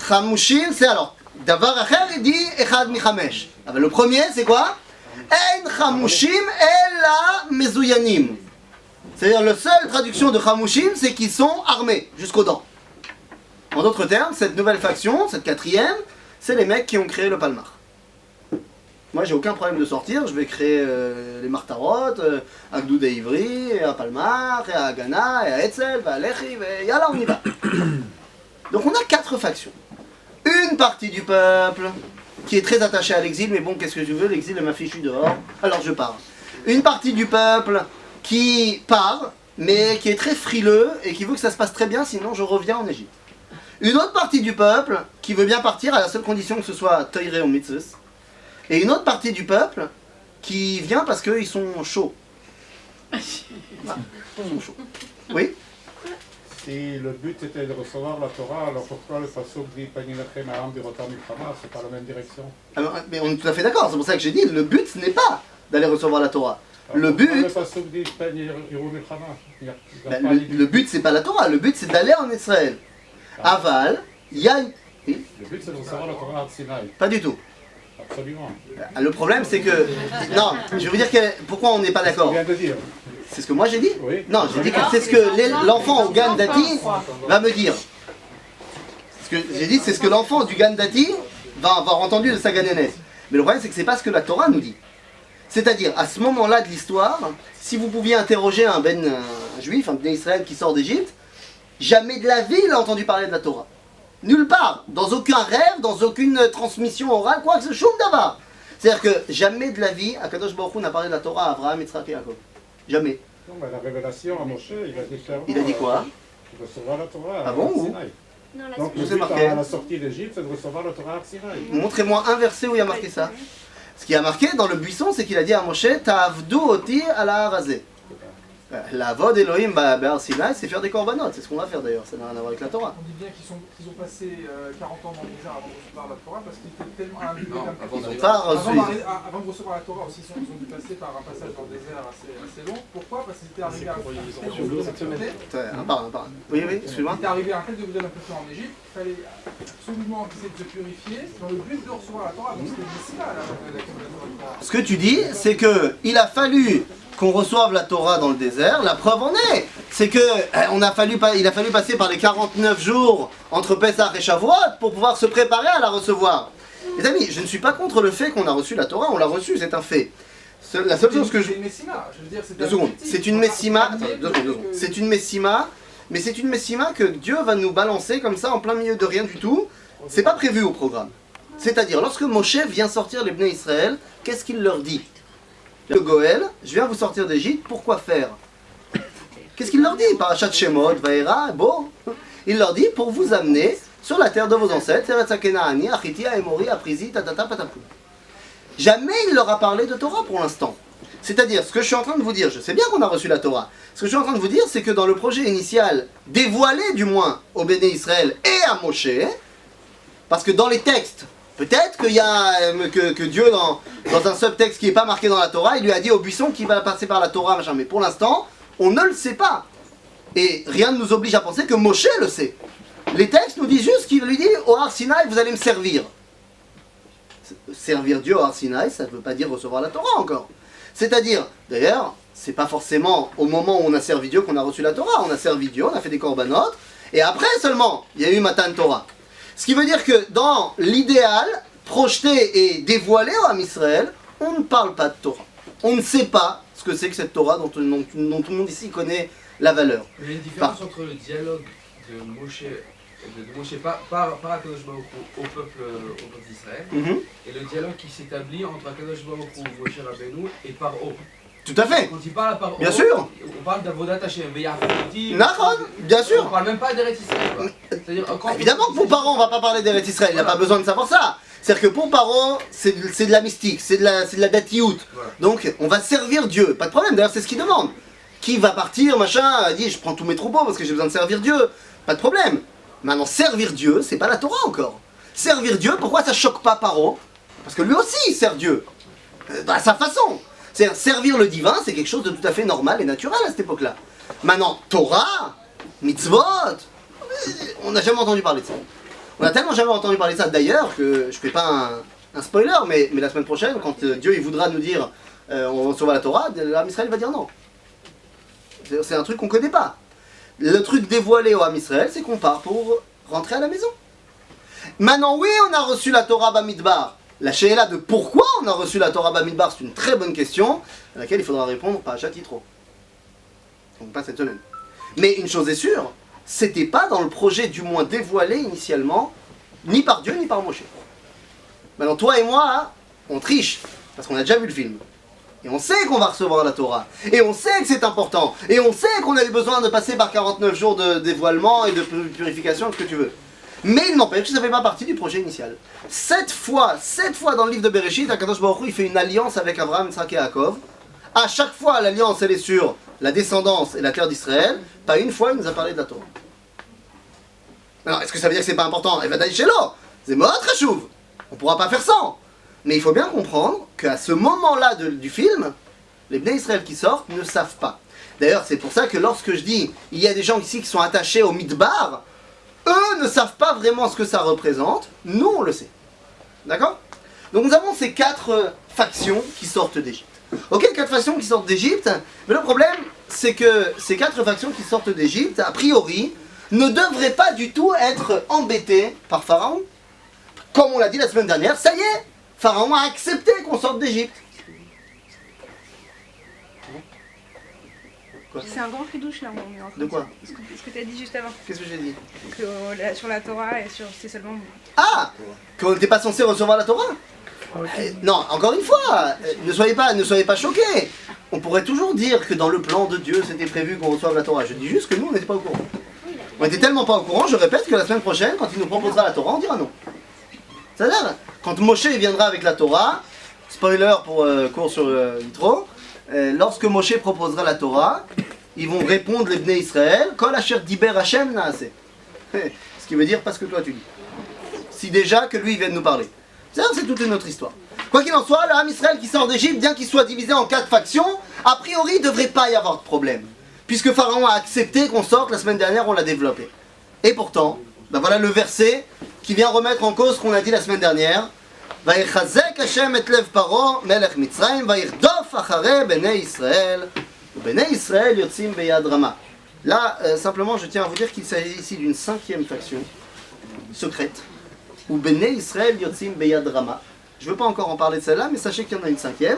[SPEAKER 1] Chamushim, c'est alors, Davar Acher, il dit Echad Michamesh. Le premier, c'est quoi? En Chamushim Ela Mezouyanim. C'est-à-dire, la seule traduction de Chamushim, c'est qu'ils sont armés jusqu'aux dents. En d'autres termes, cette nouvelle faction, cette quatrième, c'est les mecs qui ont créé le Palmar. Moi, j'ai aucun problème de sortir, je vais créer les Martarot, à Gdoud et Ivry, et à Palmar, et à Haganah, et à Etzel, et à Lechi, et là on y va. Donc on a 4 factions. Une partie du peuple qui est très attachée à l'exil, mais bon, qu'est-ce que je veux, l'exil m'a fichu dehors, alors je pars. Une partie du peuple qui part, mais qui est très frileux, et qui veut que ça se passe très bien, sinon je reviens en Égypte. Une autre partie du peuple qui veut bien partir à la seule condition que ce soit Toiré ou Mitzvus. Et une autre partie du peuple qui vient parce qu'ils sont chauds. Ils sont chauds. Oui?
[SPEAKER 3] Si le but était de recevoir la Torah, alors pourquoi le pasuk dit Paninachem Ha'am Birotam Milchama? C'est pas la même direction.
[SPEAKER 1] Alors, mais on est tout à fait d'accord, c'est pour ça que j'ai dit le but ce n'est pas d'aller recevoir la Torah.
[SPEAKER 3] Alors,
[SPEAKER 1] le but.
[SPEAKER 3] Le pasuk dit Paniru Milchama.
[SPEAKER 1] Le but c'est pas la Torah, le but c'est d'aller en Israël. Aval, il y a une. Oui?
[SPEAKER 3] Le but c'est de recevoir la Torah à Sinaï.
[SPEAKER 1] Pas du tout.
[SPEAKER 3] Absolument.
[SPEAKER 1] Le problème c'est que. Non, je vais vous dire pourquoi on n'est pas d'accord.
[SPEAKER 3] C'est ce que je viens de dire.
[SPEAKER 1] C'est ce que moi j'ai dit?
[SPEAKER 3] Oui.
[SPEAKER 1] Non, j'ai dit que c'est ce que l'enfant au Gan Dati va me dire. Ce que j'ai dit, c'est ce que l'enfant du Gan Dati va avoir entendu de sa Ganénès. Mais le problème c'est que c'est pas ce que la Torah nous dit. C'est-à-dire, à ce moment-là de l'histoire, si vous pouviez interroger un juif, un Bnei Israël qui sort d'Égypte, jamais de la vie il a entendu parler de la Torah. Nulle part, dans aucun rêve, dans aucune transmission orale, quoi que ce soit, d'abord. C'est-à-dire que jamais de la vie, Akadosh Baruch Hu n'a parlé de la Torah à Abraham, Yitzhak et Yaakov. Jamais.
[SPEAKER 3] Non, mais la révélation à Moshe, il a dit clairement.
[SPEAKER 1] Il a dit quoi?
[SPEAKER 3] De recevoir la Torah
[SPEAKER 1] Ah bon,
[SPEAKER 3] à
[SPEAKER 1] ou?
[SPEAKER 3] Sinaï.
[SPEAKER 2] Non, la
[SPEAKER 3] Donc
[SPEAKER 1] Vous
[SPEAKER 3] le
[SPEAKER 1] avez
[SPEAKER 3] but
[SPEAKER 1] marqué.
[SPEAKER 3] à la sortie d'Égypte, c'est de recevoir la Torah à Sinaï.
[SPEAKER 1] Montrez-moi un verset où il y a marqué ça. Ce qui a marqué dans le buisson, c'est qu'il a dit à Moshe, Ta'avdu oti ala harazé. La vod Elohim Be'ar Sinaï, c'est faire des corbanotes. C'est ce qu'on va faire d'ailleurs, ça n'a rien à voir avec la Torah.
[SPEAKER 5] On dit bien qu'ils ont passé 40 ans dans le désert avant de recevoir la Torah parce qu'ils étaient tellement un niveau
[SPEAKER 1] Ils ont pas reçu.
[SPEAKER 5] avant de recevoir la Torah aussi, ils ont dû passer par un passage dans le désert assez long. Pourquoi? Parce qu'ils étaient arrivés à un tel
[SPEAKER 1] Un par un. Oui, excuse-moi.
[SPEAKER 5] Ils étaient arrivés à un tel degré d'impureté en Égypte qu'il fallait absolument essayer de se purifier dans le but de recevoir la Torah. Donc c'était le Messiah là.
[SPEAKER 1] Ce que tu dis, c'est que il a fallu qu'on reçoive la Torah dans le désert. La preuve en est, c'est que il a fallu passer par les 49 jours entre Pessah et Shavuot pour pouvoir se préparer à la recevoir. Les amis, je ne suis pas contre le fait qu'on a reçu la Torah, on l'a reçue, c'est un fait. La seule chose que je...
[SPEAKER 5] C'est une Messima, je veux dire, c'est
[SPEAKER 1] 2 secondes. C'est une Messima. Attends, 2 secondes. C'est une Messima, mais c'est une Messima que Dieu va nous balancer comme ça en plein milieu de rien du tout. C'est pas prévu au programme. C'est-à-dire, lorsque Moshe vient sortir les Bnei Israël, qu'est-ce qu'il leur dit? Le Goël, je viens vous sortir d'Égypte, pourquoi faire? Qu'est-ce qu'il leur dit? Parachat Shemot, Vaera, bon. Il leur dit pour vous amener sur la terre de vos ancêtres, Eretz HaKenaani, Achiti, Aemori, Aprizi, Tatata, Patapou. Jamais il leur a parlé de Torah pour l'instant. C'est-à-dire, ce que je suis en train de vous dire, je sais bien qu'on a reçu la Torah. Ce que je suis en train de vous dire, c'est que dans le projet initial, dévoilé du moins au Béné Israël et à Moshe, parce que dans les textes, peut-être qu'il y a que Dieu, dans un subtexte qui n'est pas marqué dans la Torah, il lui a dit au buisson qu'il va passer par la Torah, machin. Mais pour l'instant, on ne le sait pas. Et rien ne nous oblige à penser que Moshe le sait. Les textes nous disent juste qu'il lui dit au Har Sinaï, vous allez me servir. Servir Dieu au Har Sinaï, ça ne veut pas dire recevoir la Torah encore. C'est-à-dire, d'ailleurs, c'est pas forcément au moment où on a servi Dieu qu'on a reçu la Torah. On a servi Dieu, on a fait des korbanot, et après seulement, il y a eu Matan Torah. Ce qui veut dire que dans l'idéal, projeté et dévoilé au Ham Israël, on ne parle pas de Torah. On ne sait pas ce que c'est que cette Torah dont tout le monde ici connaît la valeur.
[SPEAKER 6] Mais il y a une différence entre le dialogue de Moshe, par Akadosh Baruch Hu au peuple d'Israël, et le dialogue qui s'établit entre Akadosh Baruch Hu, Moshe Rabbeinu et Paro.
[SPEAKER 1] Tout à fait.
[SPEAKER 6] Quand il parle à Paro,
[SPEAKER 1] bien sûr.
[SPEAKER 6] On parle d'Avodat Hashem,
[SPEAKER 1] bien sûr.
[SPEAKER 6] On parle même pas d'Eretz Israël. C'est-à-dire,
[SPEAKER 1] évidemment que pour Paro, on va pas parler d'Eretz Israël, il n'a pas besoin de savoir ça. C'est-à-dire que pour Paro, c'est de la mystique, c'est de la datiout. Voilà. Donc on va servir Dieu, pas de problème, d'ailleurs c'est ce qu'il demande. Qui va partir, machin, dit je prends tous mes troupeaux parce que j'ai besoin de servir Dieu, pas de problème. Maintenant servir Dieu, c'est pas la Torah encore. Servir Dieu, pourquoi ça choque pas Paro? Parce que lui aussi il sert Dieu, à sa façon. C'est-à-dire servir le divin, c'est quelque chose de tout à fait normal et naturel à cette époque-là. Maintenant, Torah, mitzvot, on n'a jamais entendu parler de ça. On a tellement jamais entendu parler de ça d'ailleurs que je fais pas un spoiler, mais la semaine prochaine, quand Dieu il voudra nous dire on recevra la Torah, l'Am Israël va dire non. C'est un truc qu'on connaît pas. Le truc dévoilé au Ham Israël, c'est qu'on part pour rentrer à la maison. Maintenant, oui, on a reçu la Torah Bamidbar. La shéla de pourquoi on a reçu la Torah Bamidbar, c'est une très bonne question, à laquelle il faudra répondre par Parachat Yitro. Donc pas cette semaine. Mais une chose est sûre, c'était pas dans le projet du moins dévoilé initialement, ni par Dieu ni par Moshe. Maintenant, toi et moi, hein, on triche, parce qu'on a déjà vu le film. Et on sait qu'on va recevoir la Torah. Et on sait que c'est important. Et on sait qu'on a eu besoin de passer par 49 jours de dévoilement et de purification, ce que tu veux. Mais il n'empêche que ça ne fait pas partie du projet initial. 7 fois dans le livre de Bereshit, Akadosh Baruch Hu, il fait une alliance avec Abraham, Yitzhak et Yaakov. À chaque fois, l'alliance, elle est sur la descendance et la terre d'Israël. Pas une fois, il nous a parlé de la Torah. Alors, est-ce que ça veut dire que c'est pas important? Eh ben, Daïchelo, c'est Mohat Chachouv. On ne pourra pas faire sans. Mais il faut bien comprendre qu'à ce moment-là du film, les Bnei Israël qui sortent ne savent pas. D'ailleurs, c'est pour ça que lorsque je dis il y a des gens ici qui sont attachés au Midbar, eux ne savent pas vraiment ce que ça représente. Nous, on le sait. D'accord? Donc nous avons ces 4 factions qui sortent d'Égypte. Ok, 4 factions qui sortent d'Égypte, mais le problème, c'est que ces 4 factions qui sortent d'Égypte, a priori, ne devraient pas du tout être embêtées par Pharaon. Comme on l'a dit la semaine dernière, ça y est, Pharaon a accepté qu'on sorte d'Égypte.
[SPEAKER 4] C'est un grand fridouche là. On est en train
[SPEAKER 1] de quoi?
[SPEAKER 4] Ce que tu as dit juste avant.
[SPEAKER 1] Qu'est-ce que j'ai dit?
[SPEAKER 4] Que sur la Torah et sur c'est seulement.
[SPEAKER 1] Ah, qu'on n'était pas censé recevoir la Torah? Non, encore une fois, ne soyez pas choqués. On pourrait toujours dire que dans le plan de Dieu, c'était prévu qu'on reçoive la Torah. Je dis juste que nous, on n'était pas au courant. On était tellement pas au courant, je répète que la semaine prochaine, quand il nous proposera la Torah, on dira non. C'est-à-dire, quand Moshe viendra avec la Torah, spoiler pour cours sur Yitro, lorsque Moshe proposera la Torah, ils vont répondre les Bnei Israël, Kol asher diber Hashem naaseh. Ce qui veut dire parce que toi tu dis. Si déjà que lui il vient de nous parler. C'est toute une autre histoire. Quoi qu'il en soit, le Ham Israël qui sort d'Égypte, bien qu'il soit divisé en 4 factions, a priori il ne devrait pas y avoir de problème. Puisque Pharaon a accepté qu'on sorte, la semaine dernière on l'a développé. Et pourtant, ben voilà le verset qui vient remettre en cause ce qu'on a dit la semaine dernière. ויחזק השם את לב פרעה מלך מצרים וירדוף אחרי בני ישראל ובני ישראל יוצאים ביד רמה. Là, simplement, je tiens à vous dire qu'il s'agit ici d'une 5e faction secrète où Bnei Israël yotzim beyad rama. Je ne veux pas encore en parler de celle-là, mais sachez qu'il y en a une 5e.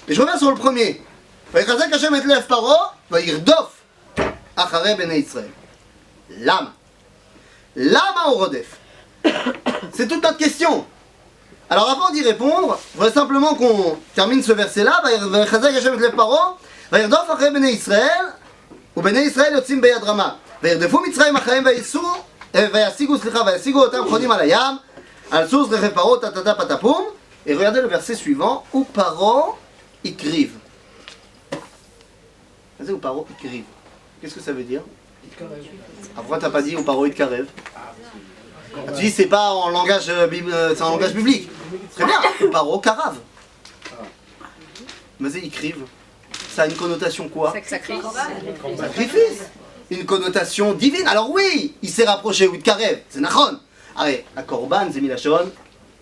[SPEAKER 1] Et je reviens sur le premier. ויחזק השם את לב פרעה וירדוף אחרי בני ישראל. למה? למה הוא רודף? C'est toute notre question. Alors avant d'y répondre, je voudrais simplement qu'on termine ce verset-là. Vayachazak Hashem et lev paro, vayirdof achrei bnei Israël, ובני ישראל יוצאים ביד רמה, וירדפו מצרים אחריהם וישיגו אותם חונים על הים, על סוס רכב פרעה טטטה פטפום. Et regardez le verset suivant, ou paro ikriv. Ou paro ikriv. Qu'est-ce que ça veut dire? Pourquoi t'as pas dit ou paro itkarev? Tu dis c'est pas en langage, c'est en langage biblique. Très bien, ou paro karav. Mais c'est ikriv. Ça a une connotation quoi? Sacrifice. Une connotation divine. Alors oui, il s'est rapproché, ou Karev, c'est Nachon. Allez, la Korban, c'est Milachon,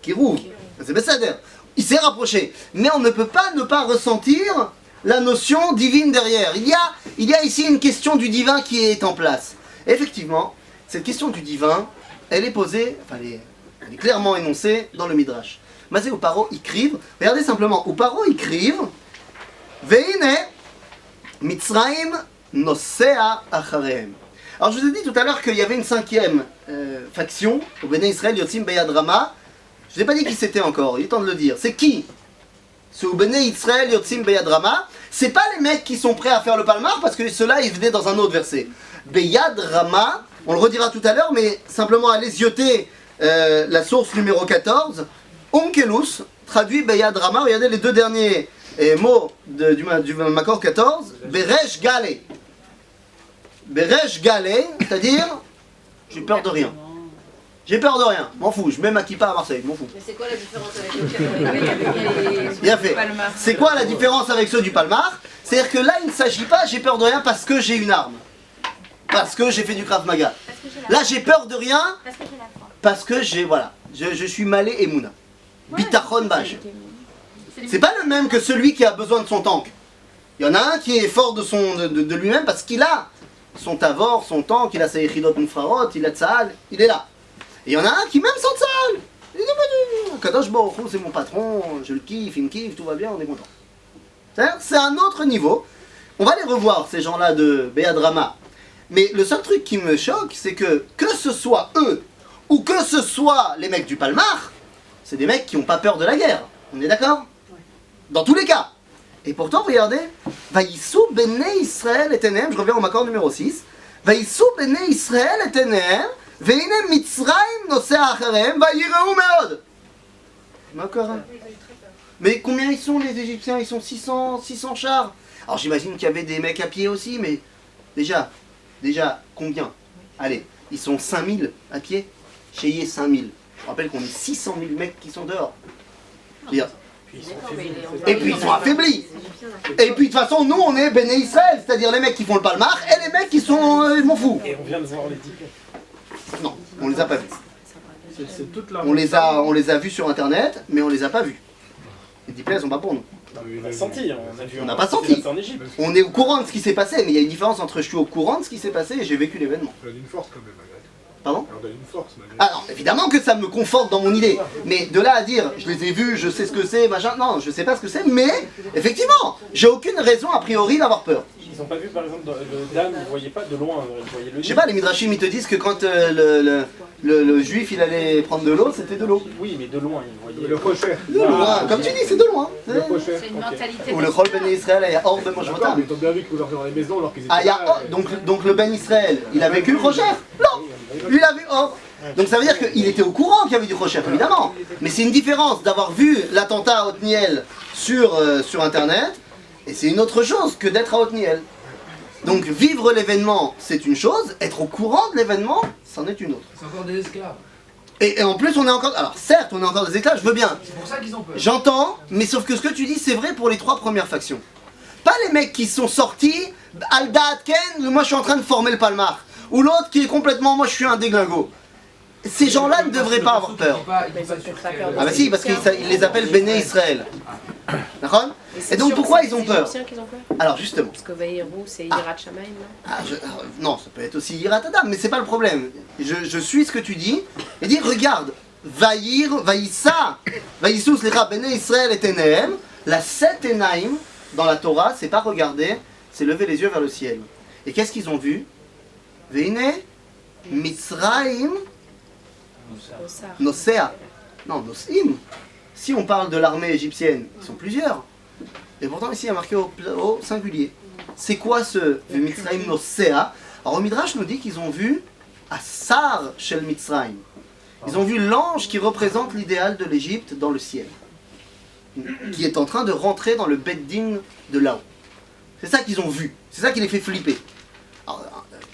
[SPEAKER 1] Kirouv, c'est Besséder. Il s'est rapproché. Mais on ne peut pas ne pas ressentir la notion divine derrière. Il y a ici une question du divin qui est en place. Et effectivement, cette question du divin, elle est posée, enfin elle est clairement énoncée dans le Midrash. Mazé ou Paro Ikriv, regardez simplement, ou Paro Ikriv, Veine, Mitzraim, Nosea Acharehem. Alors je vous ai dit tout à l'heure qu'il y avait une cinquième faction, au Béné Israël Yotzim Beyad Rama. Je n'ai pas dit qui c'était encore, il est temps de le dire. C'est qui? Ce Béné Israël Yotzim Beyad Rama, c'est pas les mecs qui sont prêts à faire le palmar, parce que ceux-là ils venaient dans un autre verset. Beyad Rama, on le redira tout à l'heure, mais simplement allez zioter la source numéro 14, Onkelus, traduit Beyad Rama, regardez les deux derniers mots du Makor 14, Beresh Gale. Beresh Gale, c'est-à-dire, j'ai peur de rien. J'ai peur de rien, m'en fous, je mets ma kippa à Marseille, m'en fous.
[SPEAKER 2] Mais c'est quoi la différence avec le
[SPEAKER 1] Bien fait. C'est quoi la différence avec ceux du Palmar? C'est-à-dire que là, il ne s'agit pas, j'ai peur de rien parce que j'ai une arme. Parce que j'ai fait du Krav Maga. Là, j'ai peur de rien
[SPEAKER 2] Parce que j'ai la foi.
[SPEAKER 1] parce que j'ai, voilà, je suis malé et mouna. Bitachon Baj. C'est pas le même que celui qui a besoin de son tank. Il y en a un qui est fort de lui-même parce qu'il a son tavor, son tank, il a sa echidot mufrarot, il a tsahal, il est là. Et il y en a un qui même sans tsahal, il dit Kadosh Baruch Hu, c'est mon patron, je le kiffe, il me kiffe, tout va bien, on est content. C'est un autre niveau. On va les revoir ces gens-là de Beyad Rama. Mais le seul truc qui me choque, c'est que ce soit eux ou que ce soit les mecs du Palmar, c'est des mecs qui n'ont pas peur de la guerre. On est d'accord? Dans tous les cas. Et pourtant, regardez, Vaïssou Bene Israël et Tenem, je reviens au Makor numéro 6, Vaïssou Bene Israël et Tenem, Veine Mitzraim Nosea Acharem, Vaïreu Meod. Makor. Mais combien ils sont les Égyptiens? Ils sont 600 chars. Alors j'imagine qu'il y avait des mecs à pied aussi, mais déjà, combien? Allez, ils sont 5000 à pied, Chéier 5000. Je rappelle qu'on est 600 000 mecs qui sont dehors. C'est-à-dire, et puis ils sont affaiblis. Et puis de toute façon, nous on est Béné Israël, c'est-à-dire les mecs qui font le palmar et les mecs qui sont. Je m'en fous.
[SPEAKER 7] Et on vient de voir les 10.
[SPEAKER 1] Non, on les a pas vus.
[SPEAKER 3] C'est toute la...
[SPEAKER 1] On les a vus sur internet, mais on les a pas vus. Les 10 plaies sont pas pour nous.
[SPEAKER 7] On a senti,
[SPEAKER 1] On n'a pas senti.
[SPEAKER 7] en Égypte.
[SPEAKER 1] On est au courant de ce qui s'est passé, mais il y a une différence entre je suis au courant de ce qui s'est passé et j'ai vécu l'événement.
[SPEAKER 3] Ça donne une force quand même, malgré tout.
[SPEAKER 1] Pardon?
[SPEAKER 3] Ça donne une force, malgré tout.
[SPEAKER 1] Alors, évidemment que ça me conforte dans mon idée, mais de là à dire, je les ai vus, je sais ce que c'est, machin, non, je sais pas ce que c'est, mais, effectivement, j'ai aucune raison a priori d'avoir peur.
[SPEAKER 7] Ils n'ont pas vu, par exemple, le dame, ils ne voyaient pas de loin, ils voyaient le
[SPEAKER 1] Je sais pas, les Midrashim, ils te disent que quand le juif, il allait prendre de l'eau, c'était de l'eau.
[SPEAKER 7] Oui, mais de loin, ils voyaient.
[SPEAKER 3] Le prochain.
[SPEAKER 1] De loin, comme tu dis, c'est de loin.
[SPEAKER 3] Le prochain.
[SPEAKER 2] C'est une mentalité.
[SPEAKER 1] Ou le Chol Ben Israël, il y a hors de
[SPEAKER 3] D'accord,
[SPEAKER 1] Moshvotam.
[SPEAKER 3] mais ils ont bien vu qu'ils pouvaient leur dans les maisons alors qu'ils étaient
[SPEAKER 1] Ah, il y a
[SPEAKER 3] là,
[SPEAKER 1] donc le Ben Israël, il a vécu le Rocher? Non, lui il a vu Or. Donc ça veut dire qu'il était au courant qu'il y avait du Rocher, évidemment. Mais c'est une différence d'avoir vu l'attentat à Otniel sur internet, et c'est une autre chose que d'être à Otniel. Donc vivre l'événement, c'est une chose, être au courant de l'événement, c'en est une autre.
[SPEAKER 6] C'est encore des esclaves.
[SPEAKER 1] Et en plus, on est encore... Alors certes, on est encore des esclaves, je veux bien.
[SPEAKER 6] C'est pour ça qu'ils ont peur.
[SPEAKER 1] J'entends, mais sauf que ce que tu dis, c'est vrai pour les 3 premières factions. Pas les mecs qui sont sortis, Al-Da'at Ken, moi je suis en train de former le Palmar. Ou l'autre qui est complètement, moi je suis un déglingo. Ces gens-là ne devraient pas avoir peur. Ah bah si, parce qu'ils les appellent Béné Israël. D'accord? Et donc pourquoi ils ont peur? Alors justement.
[SPEAKER 8] Parce que Vaïrou, c'est Yirat Shamaim, non?
[SPEAKER 1] Non, ça peut être aussi Yirat Adam, mais c'est pas le problème. Je suis ce que tu dis, et dis, regarde, Vaïssa, Vaïssou, Slicha, Béné Israël et Tenehem, la 7 Enaim, dans la Torah, c'est pas regarder, c'est lever les yeux vers le ciel. Et qu'est-ce qu'ils ont vu? Veine, Mitzraim, Nosea. Non, Nosim. Si on parle de l'armée égyptienne, ils sont plusieurs. Et pourtant ici il y a marqué au singulier. C'est quoi ce Mitzrayim Nosea? Alors au Midrash nous dit qu'ils ont vu Asar Shel Mitzrayim. Ils ont vu l'ange qui représente l'idéal de l'Égypte dans le ciel, qui est en train de rentrer dans le Beddin de là-haut. C'est ça qu'ils ont vu, c'est ça qui les fait flipper. Alors,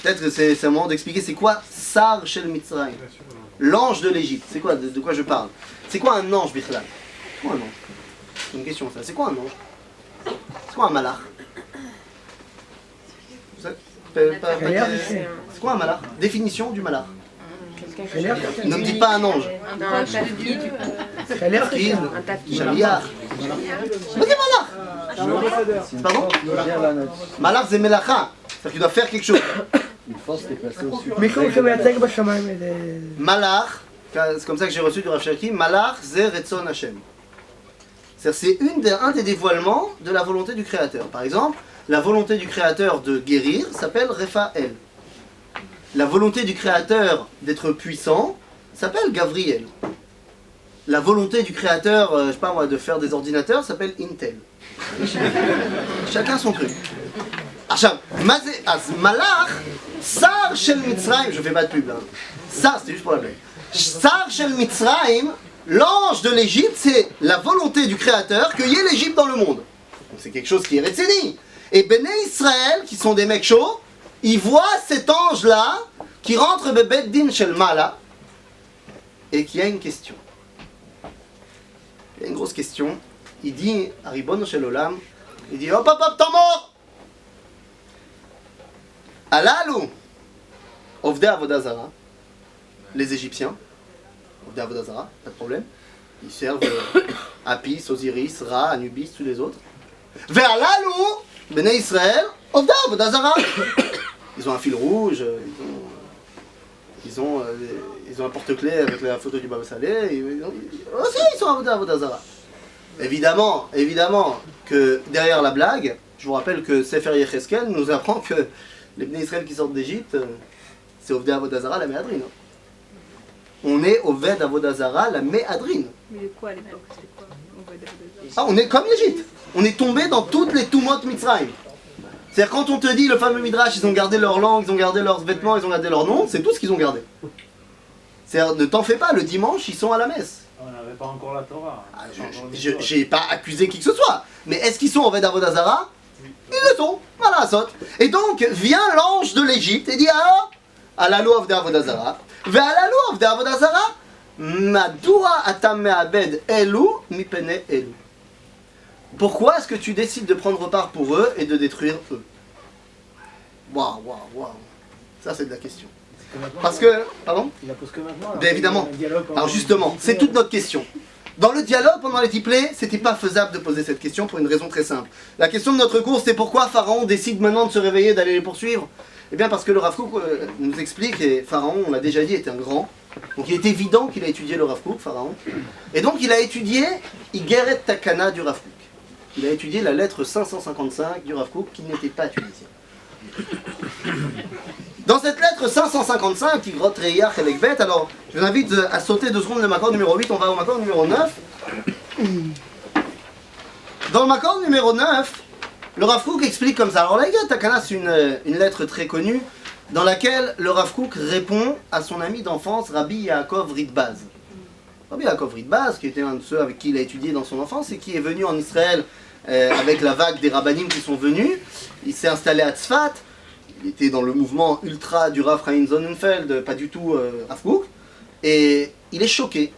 [SPEAKER 1] peut-être que c'est un moment d'expliquer c'est quoi Sar Shel Mitzrayim, l'ange de l'Égypte. C'est quoi, de quoi je parle? C'est quoi un ange, Bichlal? C'est quoi un ange? C'est une question ça. C'est quoi un ange? C'est quoi un malach? C'est quoi un malach? Définition du malach. Ne me dites pas un ange.
[SPEAKER 8] Un tapis.
[SPEAKER 1] Un Shaliach. Me dis malach. Pardon? Malach c'est melacha. C'est-à-dire qu'il doit faire quelque chose.
[SPEAKER 9] Mais comment ça va être בשמיים?
[SPEAKER 1] Malach, c'est comme ça que j'ai reçu du Rav Cherki, Malach c'est Retzon Hashem. C'est un des dévoilements de la volonté du Créateur. Par exemple, la volonté du Créateur de guérir s'appelle Raphaël. La volonté du Créateur d'être puissant s'appelle Gavriel. La volonté du Créateur, je sais pas moi, de faire des ordinateurs s'appelle Intel. Chacun son truc. Malach, Sar Shel Mitzrayim, je fais pas de pub là. Ça, c'était juste pour la blague. Sar Shel Mitzrayim, l'ange de l'Égypte, c'est la volonté du Créateur qu'il y ait l'Égypte dans le monde. Donc c'est quelque chose qui est Retzeni. Et Béné Israël, qui sont des mecs chauds, ils voient cet ange-là qui rentre Bebeddin Shel Mala et qui a une question. Il y a une grosse question. Il dit à Ribono Shel Olam, il dit hop hop hop, t'es mort! Alalou, Ovdei Avodah Zara, les Égyptiens, Ovdei Avodah Zara, pas de problème. Ils servent Apis, Osiris, Ra, Anubis, tous les autres. Ve'alalou, Béné Israël, Ovdei Avodah Zara. Ils ont un fil rouge, ils ont un porte-clés avec la photo du Baba Saleh, aussi ils sont à Avodah Zara. Évidemment que derrière la blague, je vous rappelle que Sefer Yecheskel nous apprend que les Bnei Israël qui sortent d'Égypte, c'est Ovdei Avodah Zara, la Méhadrine. On est Oved Avodah Zara, la Méhadrine.
[SPEAKER 4] Mais quoi à l'époque? C'était quoi?
[SPEAKER 1] Ah, on est comme l'Égypte. On est tombé dans toutes les Tumot Mitzrayim. C'est-à-dire quand on te dit, le fameux Midrash, ils ont gardé leur langue, ils ont gardé leurs vêtements, ils ont gardé leur nom, c'est tout ce qu'ils ont gardé. C'est-à-dire, ne t'en fais pas, le dimanche, ils sont à la messe.
[SPEAKER 7] On n'avait pas encore la Torah.
[SPEAKER 1] Ah, j'ai pas accusé qui que ce soit. Mais est-ce qu'ils sont en Oved Avodah Zara? Ils le sont, voilà, saute. Et donc, vient l'ange de l'Égypte et dit, ah, Alalou Ovdei Avodah Zara, ve'alalou Ovdei Avodah Zara, Madoua atam me'abed elu mipene elu. Pourquoi est-ce que tu décides de prendre part pour eux et de détruire eux? Waouh. Ça, c'est de la question. Parce que... Pardon?
[SPEAKER 9] Il la pose que maintenant.
[SPEAKER 1] Bien évidemment. Alors justement, c'est toute notre question. Dans le dialogue pendant les diplés, c'était pas faisable de poser cette question pour une raison très simple. La question de notre cours, c'est pourquoi Pharaon décide maintenant de se réveiller, d'aller les poursuivre? Eh bien parce que le Rav Kook nous explique, et Pharaon, on l'a déjà dit, était un grand. Donc il est évident qu'il a étudié le Rav Kook, Pharaon. Et donc il a étudié Igeret Takana du Rav Kook. Il a étudié la lettre 555 du Rav Kook qui n'était pas tunisien. Dans cette lettre 555, Igrot Reyach Elekbet, alors je vous invite à sauter 2 secondes le Makor numéro 8, on va au Makor numéro 9. Dans le Makor numéro 9, le Rav Kook explique comme ça. Alors la Igeret Takana, c'est une lettre très connue dans laquelle le Rav Kook répond à son ami d'enfance, Rabbi Yaakov Ridbaz. Rabbi Yaakov Ridbaz, qui était un de ceux avec qui il a étudié dans son enfance et qui est venu en Israël avec la vague des rabbanim qui sont venus. Il s'est installé à Tzfat, il était dans le mouvement ultra du Rav Chaim Sonnenfeld, pas du tout Rav Kook, et il est choqué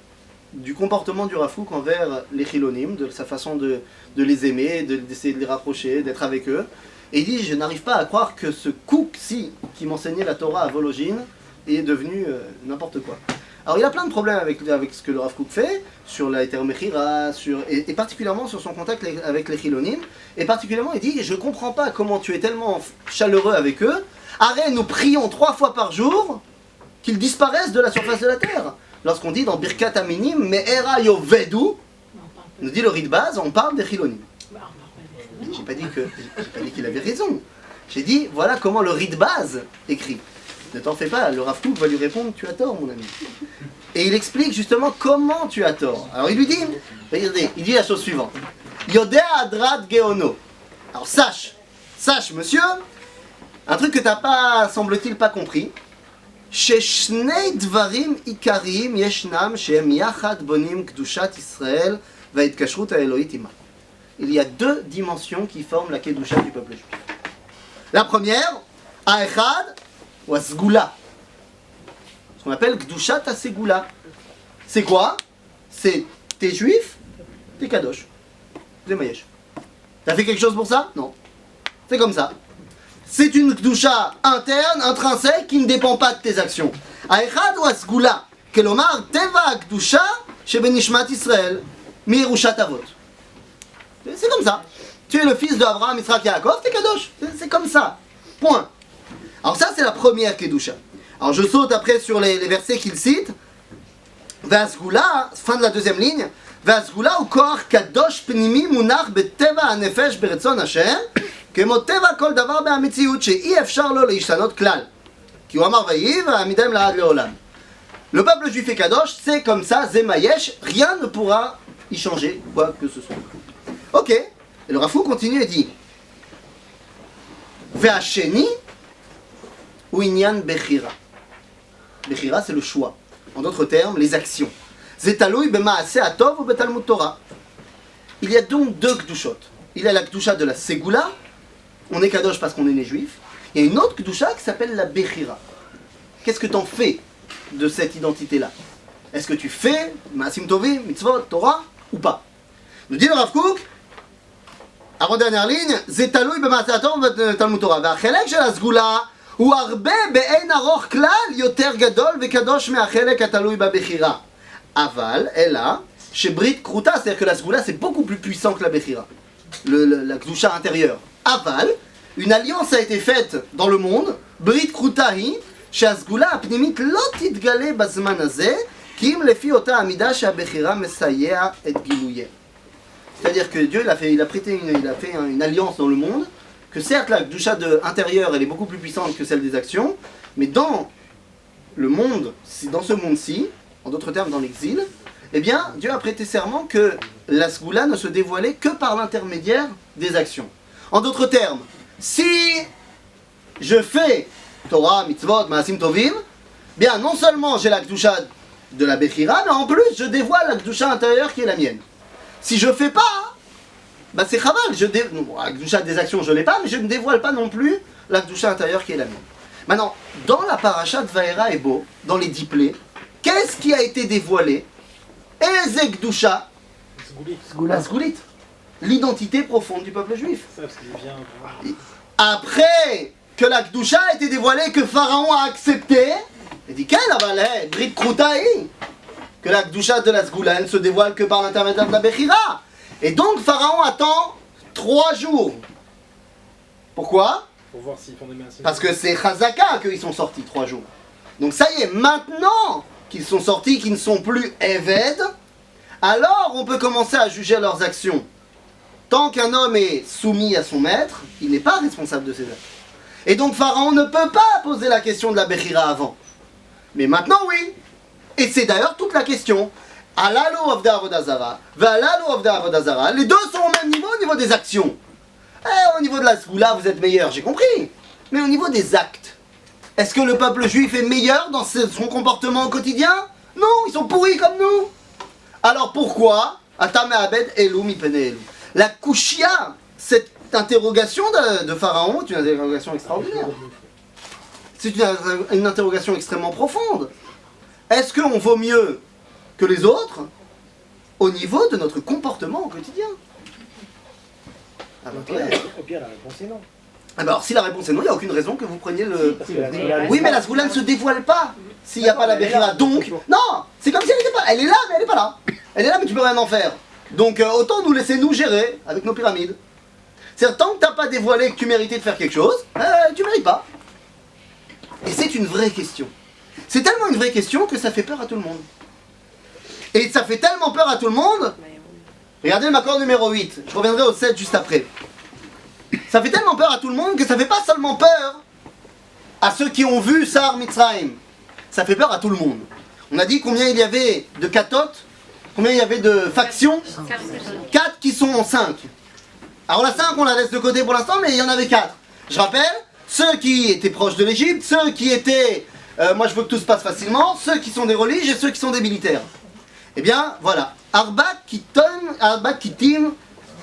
[SPEAKER 1] du comportement du Rav Kook envers les Chilonim, de sa façon de les aimer, d'essayer de les rapprocher, d'être avec eux. Et il dit, je n'arrive pas à croire que ce Kook-ci, qui m'enseignait la Torah à Vologine, est devenu n'importe quoi. Alors il a plein de problèmes avec ce que le Rav Kook fait, sur la Eter Mechira, et particulièrement sur son contact avec les Chilonim. Et particulièrement il dit, je comprends pas comment tu es tellement chaleureux avec eux. Arrête, nous prions 3 fois par jour qu'ils disparaissent de la surface de la terre. Lorsqu'on dit dans Birkat Aminim, Me'era Yovedu, nous dit le Ridbaz, on parle des Chilonim. J'ai pas dit qu'il avait raison. J'ai dit, voilà comment le Ridbaz écrit. Ne t'en fais pas, le Rav Kook va lui répondre, tu as tort mon ami. Et il explique justement comment tu as tort. Alors il lui dit, regardez, il dit la chose suivante. Yodea adrat geono. Alors sache, monsieur, un truc que t'as pas, semble-t-il, pas compris. Sheshnei dvarim ikarim yeshnam shem yachad bonim kedushat Israël va'etkashrut ha'elohit ima. Il y a deux dimensions qui forment la kedusha du peuple juif. La première, ha'echad ou asgula. Ce qu'on appelle kedushat ha'segula. C'est quoi? C'est t'es juif, t'es kadosh. T'es mayesh. T'as fait quelque chose pour ça? Non. C'est comme ça. C'est une kedusha interne, intrinsèque, qui ne dépend pas de tes actions. Ha'echad ou asgula. Kelomar teva kedusha shebenishmat Israël mirushat avot. C'est comme ça. Tu es le fils d'Abraham, Yitzhak, Yaakov, t'es kadosh. C'est comme ça. Point. Alors ça, c'est la première kedusha. Alors je saute après sur les versets qu'il cite. Vasgula, fin de la deuxième ligne. Vasgula ou koach kadosh pnimi munach beteva hanefesh beretzon Hashem kemo teva kol davar be'ametziut she'i efshar lo leishtanot klal. Ki hu amar vayiv ha'amidem la'ad le'olam. Le peuple juif est kadosh, c'est comme ça, zemayesh, rien ne pourra y changer, quoi que ce soit. Ok, et le Rafou continue et dit Ve'asheni ou inyan bechira. Bechira, c'est le choix. En d'autres termes, les actions. Zetaloui b'maaseh atov ou betalmud Torah. Il y a donc deux kdushot. Il y a la kdusha de la Segula, on est kadosh parce qu'on est né juif. Il y a une autre kdusha qui s'appelle la bechira. Qu'est-ce que t'en fais de cette identité-là? Est-ce que tu fais maasim tovim, mitzvot, Torah ou pas? Nous dit le Rav Kook, avant-dernière ligne, Zetaloui b'maaseh atov ou betalmud Torah. Ve'achelek shel הסגולה הוא הרבה באין ארוך כלל יותר גדול וקדוש מהחלק התלוי בבחירה. אבל, אלא, שברית כרותה, c'est-à-dire que la סגולה c'est beaucoup plus puissant que la bechira, la kedusha intérieure. Aval, une alliance a été faite dans le monde, ברית כרותה היא, שהסגולה הפנימית לא תתגלה בזמן הזה, כי אם לפי אותה עמידה שהבחירה מסייע את גילויה. C'est-à-dire que Dieu il a fait une alliance dans le monde, que certes la kedusha intérieure elle est beaucoup plus puissante que celle des actions, mais dans le monde, dans ce monde-ci, en d'autres termes dans l'exil, eh bien Dieu a prêté serment que la sgoula ne se dévoilait que par l'intermédiaire des actions. En d'autres termes, si je fais Torah, mitzvot, maasim tovim, bien non seulement j'ai la kedusha de la bechira, mais en plus je dévoile la kedusha intérieure qui est la mienne. Si je fais pas, bah c'est chaval, la kedusha des actions je l'ai pas, mais je ne dévoile pas non plus la kedusha intérieure qui est la mienne. Maintenant, dans la paracha de Vaera et Bo, dans les diplés, qu'est-ce qui a été dévoilé? Eze kedusha, la sgoulit, l'identité profonde du peuple juif. Après que la kedusha a été dévoilée, que Pharaon a accepté, il dit qu'elle avalait, brit kroutaï, que la kedusha de la sgoula ne se dévoile que par l'intermédiaire de la bechira. Et donc Pharaon attend 3 jours. Pourquoi?
[SPEAKER 7] Pour voir s'ils font des mains.
[SPEAKER 1] Parce que c'est Chazaka qu'ils sont sortis 3 jours. Donc ça y est, maintenant qu'ils sont sortis, qu'ils ne sont plus Eved, alors on peut commencer à juger leurs actions. Tant qu'un homme est soumis à son maître, il n'est pas responsable de ses actes. Et donc Pharaon ne peut pas poser la question de la Bechira avant. Mais maintenant oui. Et c'est d'ailleurs toute la question. Alalu Avda Avodazara, Valalu Avda Avodazara, les deux sont au même niveau au niveau des actions. Au niveau de la Sgoula, vous êtes meilleur, j'ai compris. Mais au niveau des actes, est-ce que le peuple juif est meilleur dans son comportement au quotidien? Non, ils sont pourris comme nous. Alors pourquoi Atam Abed Elu Mipene Elu? La Kushia, cette interrogation de Pharaon, est une interrogation extraordinaire. C'est une interrogation extrêmement profonde. Est-ce qu'on vaut mieux que les autres au niveau de notre comportement au quotidien?
[SPEAKER 9] Au pire, la réponse est non.
[SPEAKER 1] Alors, si la réponse est non, il n'y a aucune raison que vous preniez le... Oui, mais la Sgoula ne se dévoile pas s'il n'y a pas la Bechira. Donc, non, c'est comme si elle n'était pas... Elle est là, mais elle n'est pas là. Elle est là, mais tu peux rien en faire. Donc, autant nous laisser nous gérer avec nos pyramides. C'est-à-dire, tant que tu n'as pas dévoilé que tu méritais de faire quelque chose, tu ne mérites pas. Et c'est une vraie question. C'est tellement une vraie question que ça fait peur à tout le monde. Et ça fait tellement peur à tout le monde. Regardez le Makor numéro 8. Je reviendrai au 7 juste après. Ça fait tellement peur à tout le monde que ça fait pas seulement peur à ceux qui ont vu Sar Mitzrayim. Ça fait peur à tout le monde. On a dit combien il y avait de katotes, combien il y avait de factions. 4 qui sont en 5. Alors la 5 on la laisse de côté pour l'instant, mais il y en avait 4. Je rappelle, ceux qui étaient proches de l'Égypte, ceux qui étaient, moi je veux que tout se passe facilement, ceux qui sont des religes et ceux qui sont des militaires. Eh bien voilà, Arba Kittim,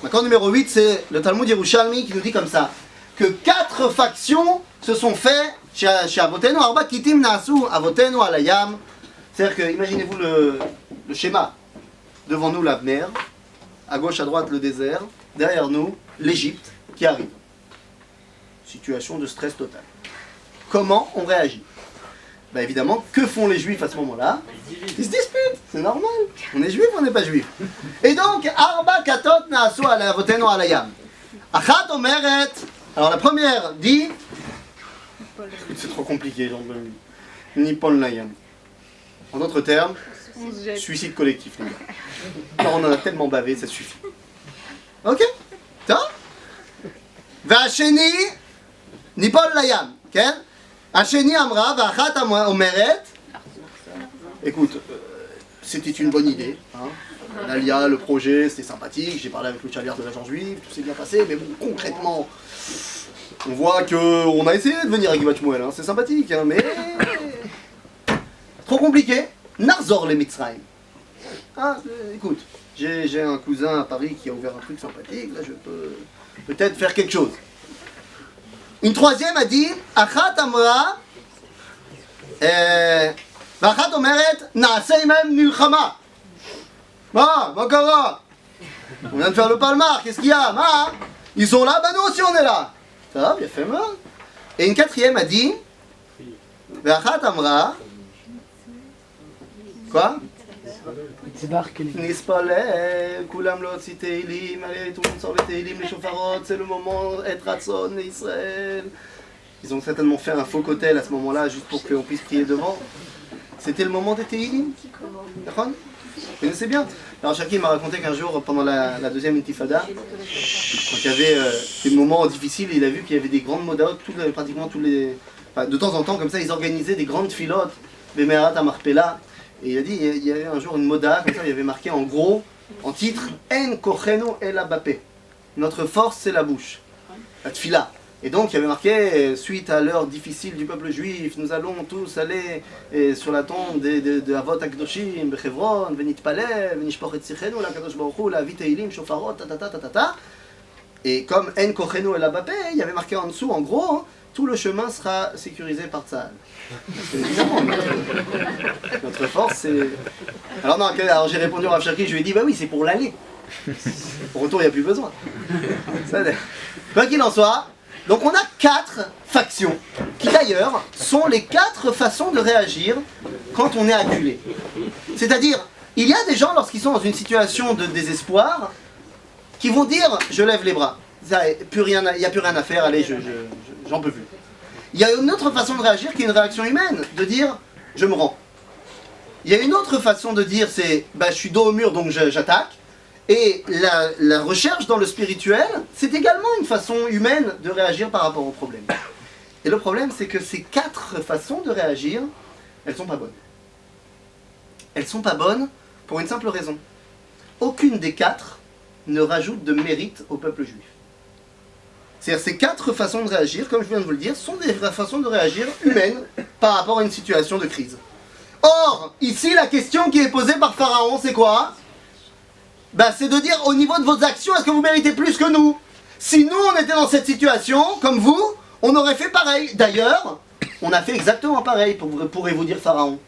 [SPEAKER 1] l'accord numéro 8, c'est le Talmud Yerushalmi qui nous dit comme ça, que 4 factions se sont faites chez Avotenu, Arba Kittim Naasu Avotenu Alayam. C'est-à-dire que, imaginez-vous le schéma. Devant nous la mer, à gauche, à droite le désert, derrière nous l'Égypte qui arrive. Situation de stress total. Comment on réagit? Bah évidemment, que font les juifs à ce moment-là? Ils se disputent, c'est normal. On est juif ou on n'est pas juif? Et donc, Arba Katot Naasu Avotenu Alayam. Achat Omeret. Alors la première dit, c'est trop compliqué, j'en veux Nippon Layam. En d'autres termes, suicide collectif, les gars. Alors on en a tellement bavé, ça suffit. Ok? Ça? Vacheni, Nippon Layam. Ok? Hacheni Amra, Vachat Omeret. Écoute, c'était une bonne idée. Hein? L'Alia, le projet, c'était sympathique. J'ai parlé avec le chalier de l'agent juif, tout s'est bien passé. Mais bon, concrètement, on voit qu'on a essayé de venir à Givat Shmuel. Hein? C'est sympathique, hein? Mais trop compliqué. Narzor les Mitzrayim. Ah, écoute, j'ai un cousin à Paris qui a ouvert un truc sympathique, là je peux peut-être faire quelque chose. Une troisième a dit, Achat Amra, Achat Omeret, Naasei Mem Milchama. Ma kara? On vient de faire le palmar, qu'est-ce qu'il y a? Ma, ils sont là, bah nous aussi on est là. Ça va, bien fait mal. Et une quatrième a dit, Achat Amra, quoi? Nispalel, Kulam Lotzi Teilim, allez, tout le monde sort les Teilim, les chauffarots, c'est le moment, Et Ratson, Israël. Ils ont certainement fait un faux cotel à ce moment-là, juste pour qu'on puisse prier devant. C'était le moment des Teilim. D'accord? Vous connaissez bien. Alors Cherki m'a raconté qu'un jour, pendant la deuxième intifada, quand il y avait des moments difficiles, il a vu qu'il y avait des grandes modaot, pratiquement tous les... Enfin, de temps en temps, comme ça, ils organisaient des grandes filotes, Bemerat à Marpella. Et il a dit, il y avait un jour une moda, comme ça, il y avait marqué en gros, en titre, En kocheno el abapé. Notre force, c'est la bouche. La tfila. Et donc, il y avait marqué, suite à l'heure difficile du peuple juif, nous allons tous aller sur la tombe de Avot Akdoshim, Bechevron, Venitpalel, Venishpoch et Tsichenu, la Kadosh Baruch Hu, la Viteilim, Shofarot, ta. Et comme En kocheno el abapé, il y avait marqué en dessous, en gros, tout le chemin sera sécurisé par Tzahal. Notre force, c'est... Alors j'ai répondu à Rav Cherki, je lui ai dit, bah oui, c'est pour l'aller. Au retour, il n'y a plus besoin. Quoi qu'il en soit, donc on a 4 factions, qui d'ailleurs sont les 4 façons de réagir quand on est acculé. C'est-à-dire, il y a des gens, lorsqu'ils sont dans une situation de désespoir, qui vont dire, je lève les bras. Il n'y a plus rien à faire, allez, j'en peux plus. Il y a une autre façon de réagir qui est une réaction humaine, de dire je me rends. Il y a une autre façon de dire c'est bah, je suis dos au mur donc j'attaque. Et la recherche dans le spirituel, c'est également une façon humaine de réagir par rapport au problème. Et le problème c'est que ces 4 façons de réagir, elles sont pas bonnes. Elles sont pas bonnes pour une simple raison. Aucune des 4 ne rajoute de mérite au peuple juif. C'est-à-dire ces 4 façons de réagir, comme je viens de vous le dire, sont des façons de réagir humaines par rapport à une situation de crise. Or, ici, la question qui est posée par Pharaon, c'est quoi? C'est de dire, au niveau de vos actions, est-ce que vous méritez plus que nous? Si nous, on était dans cette situation, comme vous, on aurait fait pareil. D'ailleurs, on a fait exactement pareil, pourrez vous dire Pharaon.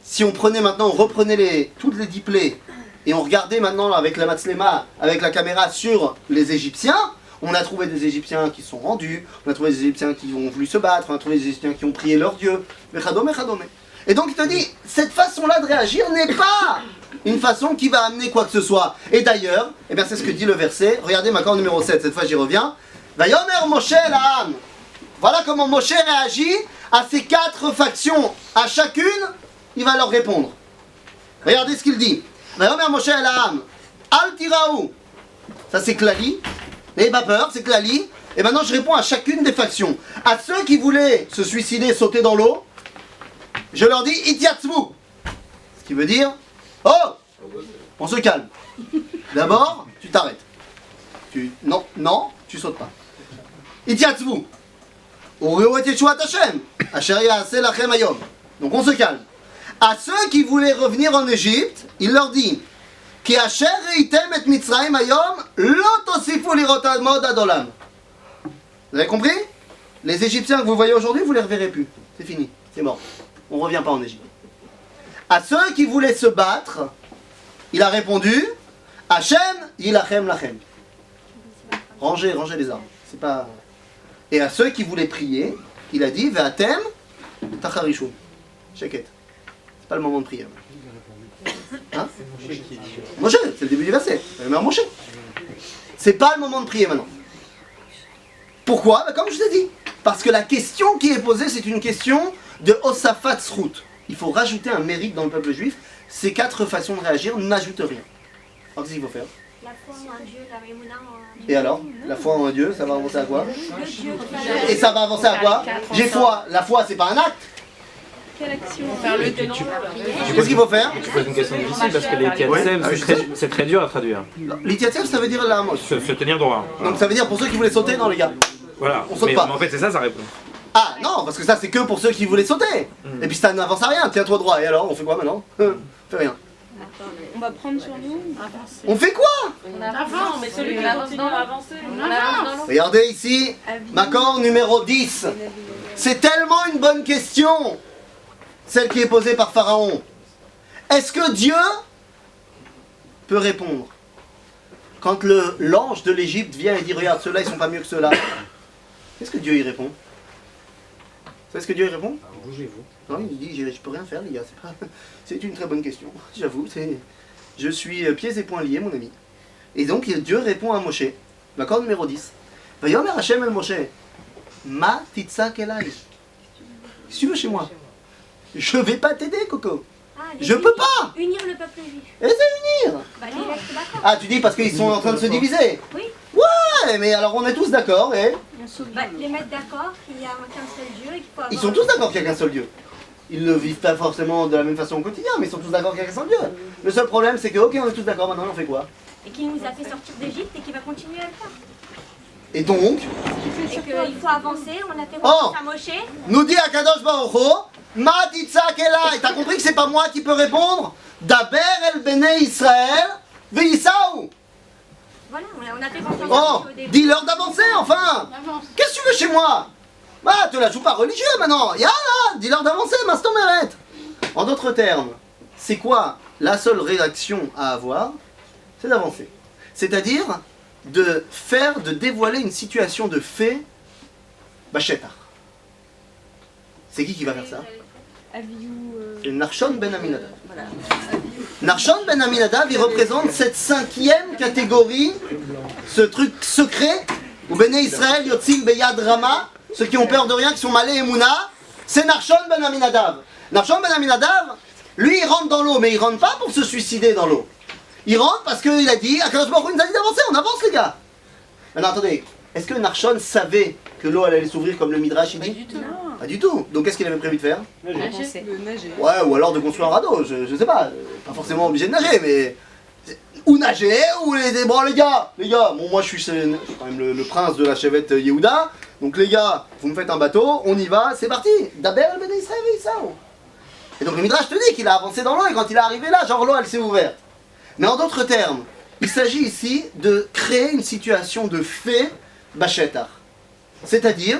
[SPEAKER 1] Si on prenait maintenant, on reprenait toutes les 10 plaies, et on regardait maintenant avec la Matslema, avec la caméra sur les Égyptiens, on a trouvé des Égyptiens qui sont rendus, on a trouvé des Égyptiens qui ont voulu se battre, on a trouvé des Égyptiens qui ont prié leur Dieu. Et donc il te dit, cette façon-là de réagir n'est pas une façon qui va amener quoi que ce soit. Et d'ailleurs, c'est ce que dit le verset, regardez maintenant numéro 7, cette fois j'y reviens. Vayomer Moshe La'am. Voilà comment Moshe réagit à ces 4 factions. À chacune, il va leur répondre. Regardez ce qu'il dit. Vayomer Moshe La'am. Al tiraou. Ça c'est Klali. N'ayez pas peur, c'est Klali. Et maintenant je réponds à chacune des factions. À ceux qui voulaient se suicider, sauter dans l'eau, je leur dis Itiatzvu. Ce qui veut dire, oh, on se calme. D'abord, tu t'arrêtes. Non, tu sautes pas. Itiatzvu. Ureot Yeshuat Hashem. Asher ya'aseh lachem hayom. Donc on se calme. À ceux qui voulaient revenir en Égypte, il leur dit, Ki asher reitem et Mitzrayim hayom, lo tosifu lirot mod ad olam. Vous avez compris? Les Égyptiens que vous voyez aujourd'hui, vous les reverrez plus. C'est fini, c'est mort. On ne revient pas en Égypte. À ceux qui voulaient se battre, il a répondu, Hashem yilachem lachem. Rangez les armes. C'est pas... Et à ceux qui voulaient prier, il a dit, Ve'atem tacharishum. Sheket. C'est pas le moment de prier. Hein? Moshe, c'est le début du verset. Moshe. C'est pas le moment de prier maintenant. Pourquoi? Comme je vous ai dit. Parce que la question qui est posée, c'est une question de Osafat Srout. Il faut rajouter un mérite dans le peuple juif. Ces 4 façons de réagir n'ajoutent rien. Alors qu'est-ce qu'il faut faire?
[SPEAKER 2] La foi en Dieu, la Mémouna en...
[SPEAKER 1] Et alors? La foi en Dieu, ça va avancer à quoi? Et ça va avancer à quoi? J'ai foi. La foi, c'est pas un acte.
[SPEAKER 4] Quelle action?
[SPEAKER 8] Faire le
[SPEAKER 1] Qu'est-ce qu'il faut faire?
[SPEAKER 7] Tu poses une question difficile parce que les tiatsem, c'est très dur à traduire.
[SPEAKER 1] L'itiatsem, ça veut dire la mot.
[SPEAKER 7] Se tenir droit.
[SPEAKER 1] Donc ça veut dire pour ceux qui voulaient sauter, non les gars.
[SPEAKER 7] Voilà.
[SPEAKER 1] On saute
[SPEAKER 7] mais
[SPEAKER 1] pas.
[SPEAKER 7] en fait, c'est ça sa réponse.
[SPEAKER 1] Ah non, parce que ça c'est que pour ceux qui voulaient sauter. Et puis ça n'avance à rien, tiens-toi droit. Et alors, on fait quoi maintenant? On fait rien.
[SPEAKER 4] On va prendre sur nous.
[SPEAKER 1] On fait quoi?
[SPEAKER 2] On avance, mais celui qui avance dans l'avancée. On avance dans l'eau.
[SPEAKER 1] Regardez ici, Makor numéro 10. C'est tellement une bonne question, celle qui est posée par Pharaon. Est-ce que Dieu peut répondre? Quand l'ange de l'Égypte vient et dit, regarde, ceux-là ils sont pas mieux que ceux-là. Qu'est-ce que Dieu y répond? Vous savez ce que Dieu y répond?
[SPEAKER 7] Bougez-vous.
[SPEAKER 1] Non, il dit, je peux rien faire les gars, c'est une très bonne question, j'avoue, je suis pieds et poings liés mon ami. Et donc Dieu répond à Moshe, l'accord numéro 10. Vayomer Hashem el Moshe, ma titzak elai. Si tu veux chez moi, je vais pas t'aider Coco, je peux pas.
[SPEAKER 2] Unir le peuple juif.
[SPEAKER 1] Et c'est unir.
[SPEAKER 2] Bah les lettres d'accord.
[SPEAKER 1] Ah tu dis parce qu'ils sont en train de se diviser?
[SPEAKER 2] Oui.
[SPEAKER 1] Ouais, mais alors on est tous d'accord et...
[SPEAKER 2] Bah, les mettre d'accord qu'il n'y a qu'un seul Dieu et qu'il faut avoir...
[SPEAKER 1] Ils sont tous d'accord qu'il n'y a qu'un seul Dieu. Ils ne vivent pas forcément de la même façon au quotidien, mais ils sont tous d'accord qu'il n'y a qu'un seul Dieu. Le seul problème, c'est que, ok, on est tous d'accord, maintenant on fait quoi?
[SPEAKER 2] Et qu'il nous a fait sortir d'Égypte et qu'il va continuer à le faire.
[SPEAKER 1] Et donc,
[SPEAKER 2] Et qu'il faut avancer, on a fait confiance à Moshe.
[SPEAKER 1] nous dit Akadosh Baruch Hu, Ma titzak elai. T'as compris que c'est pas moi qui peux répondre? Daber el bene Israël, ve'Isaou.
[SPEAKER 2] Voilà, on a fait confiance à
[SPEAKER 1] Oh,
[SPEAKER 2] Moshe au début.
[SPEAKER 1] dis-leur d'avancer enfin. Qu'est-ce que tu veux chez moi? Bah, te la joue pas religieux maintenant. Yalla, dis-leur d'avancer, Maston Meret. En d'autres termes, c'est quoi la seule réaction à avoir? C'est d'avancer. C'est-à-dire de dévoiler une situation de fait, Bachetach. C'est qui va faire ça? C'est Narshon ben Aminadav. Narshon ben Aminadav, il représente cette 5e catégorie, ce truc secret, où Bene Israël, Yotzim Beyad Rama, ceux qui ont peur de rien, qui sont malais et mouna, c'est Narshon ben Aminadav. Narshon ben Aminadav, lui il rentre dans l'eau, mais il rentre pas pour se suicider dans l'eau. Il rentre parce qu'il a dit, Akadosh Baruch Hu nous a dit d'avancer, on avance les gars. Maintenant attendez, est-ce que Narshon savait que l'eau allait s'ouvrir comme le Midrash il dit?
[SPEAKER 8] du tout.
[SPEAKER 1] Pas du tout. Donc qu'est-ce qu'il avait prévu de faire?
[SPEAKER 8] Nager.
[SPEAKER 1] Ouais, ou alors de construire un radeau, je sais pas. Pas forcément obligé de nager, mais... Ou nager, ou les... Bon les gars, bon moi je suis quand même le prince de la chevette Yehuda, donc les gars, vous me faites un bateau, on y va, c'est parti. Daber el bene Israël ve'Isaou. Et donc le Midrash te dit qu'il a avancé dans l'eau, et quand il est arrivé là, genre l'eau elle s'est ouverte. Mais en d'autres termes, il s'agit ici de créer une situation de fait Bachetach. C'est-à-dire,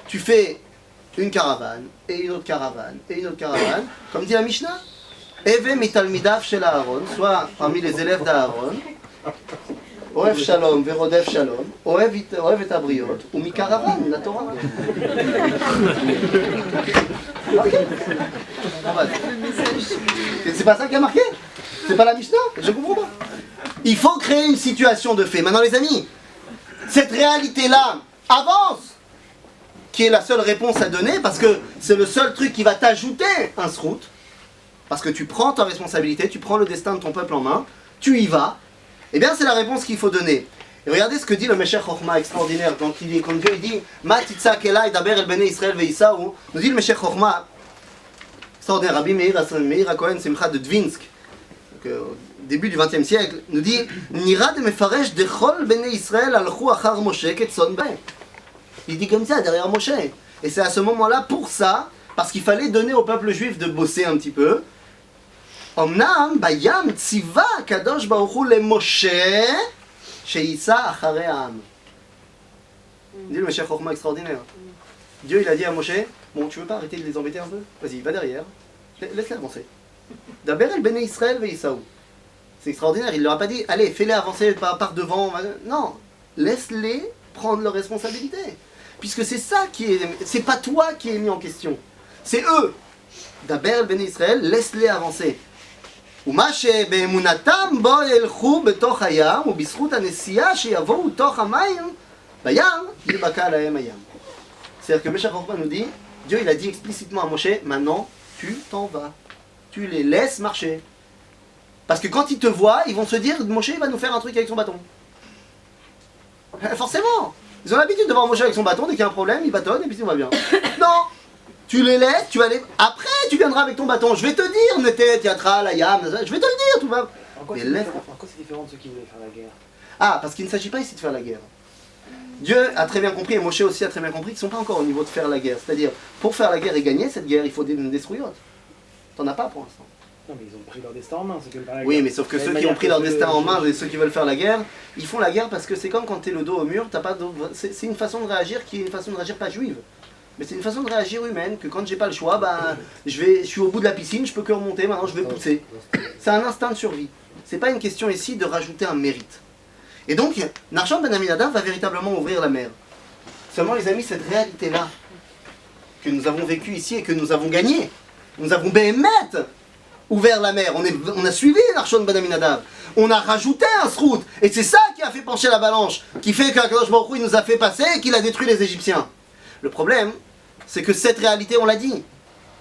[SPEAKER 1] tu fais une caravane, et une autre caravane, et une autre caravane, comme dit la Mishnah, Eve mitalmidav shel Aaron, soit parmi les élèves d'Aaron, Oev shalom, verodef shalom, Oev et abriot, ou mi caravane, la Torah. Marqué. C'est pas ça qui a marqué? C'est pas la Mishnah? Je comprends pas. Il faut créer une situation de fait. Maintenant les amis, cette réalité-là avance, qui est la seule réponse à donner, parce que c'est le seul truc qui va t'ajouter un srout, parce que tu prends ta responsabilité, tu prends le destin de ton peuple en main, tu y vas, eh bien c'est la réponse qu'il faut donner. Et regardez ce que dit le Meshech Chochma extraordinaire, quand Dieu dit Ma titzak elai daber el bene Israël ve'Isaou, nous dit le Meshech Chochma, extraordinaire. Rabbi Meir Cohen Simcha de Dvinsk, au début du XXe siècle, nous dit Nira de Mefaresh dechol bnei Israël alchou achar Moshe ketson ben. Il dit comme ça derrière Moshe. Et c'est à ce moment-là, pour ça, parce qu'il fallait donner au peuple juif de bosser un petit peu. Omnam bayam tziva kadosh baruch hu le Moshe sheisa acharei ha'am. Dit le Mashiach Chochma extraordinaire. Dieu il a dit à Moshe, bon tu veux pas arrêter de les embêter un peu? Vas-y, va derrière, laisse-les avancer. Daber el bnei Israël ve'Isaou. C'est extraordinaire, il leur a pas dit, allez fais-les avancer par devant. Non, laisse-les prendre leurs responsabilités. Puisque c'est ça qui est, c'est pas toi qui est mis en question, c'est eux. Daber el bnei Israël, laisse-les avancer. ומה שבאמונתם בו ילכו בתוך הים ובזכות הנסיעה שיבואו תוך המים בים ייבקע להם הים. C'est-à-dire que Meshach Chochma nous dit, Dieu il a dit explicitement à Moshe, maintenant tu t'en vas, tu les laisses marcher. Parce que quand ils te voient, ils vont se dire, Moshe il va nous faire un truc avec son bâton. Forcément, ils ont l'habitude de voir Moshe avec son bâton, dès qu'il y a un problème, il bâtonne et puis tout va bien. Non, tu les laisses, tu vas les... Après tu viendras avec ton bâton, je vais te dire, Netet, Yatra, Layam, je vais te le dire, tout va.
[SPEAKER 9] En quoi c'est différent de ceux qui voulaient faire la guerre?
[SPEAKER 1] Ah, parce qu'il ne s'agit pas ici de faire la guerre. Dieu a très bien compris, et Moshe aussi a très bien compris, qu'ils ne sont pas encore au niveau de faire la guerre. C'est-à-dire, pour faire la guerre et gagner cette guerre, il faut une détruire. T'en as pas pour l'instant.
[SPEAKER 9] Non, mais ils ont pris leur destin en main, ceux qui veulent faire la guerre.
[SPEAKER 1] Oui, mais sauf que ceux qui ont pris leur destin en main et ceux qui veulent faire la guerre, ils font la guerre parce que c'est comme quand t'es le dos au mur, t'as pas c'est une façon de réagir qui est une façon de réagir pas juive. Mais c'est une façon de réagir humaine, que quand j'ai pas le choix, ben, je suis au bout de la piscine, je peux que remonter, maintenant je vais pousser. C'est un instinct de survie. C'est pas une question ici de rajouter un mérite. Et donc, Nachshon ben Aminadav va véritablement ouvrir la mer. Seulement les amis, cette réalité-là, que nous avons vécue ici et que nous avons gagnée, nous avons béhémet ouvert la mer, on a suivi Nachshon ben Aminadav, on a rajouté un srout, et c'est ça qui a fait pencher la balance, qui fait qu'Akadosh Baruch Hu il nous a fait passer et qu'il a détruit les Égyptiens. Le problème, c'est que cette réalité, on l'a dit,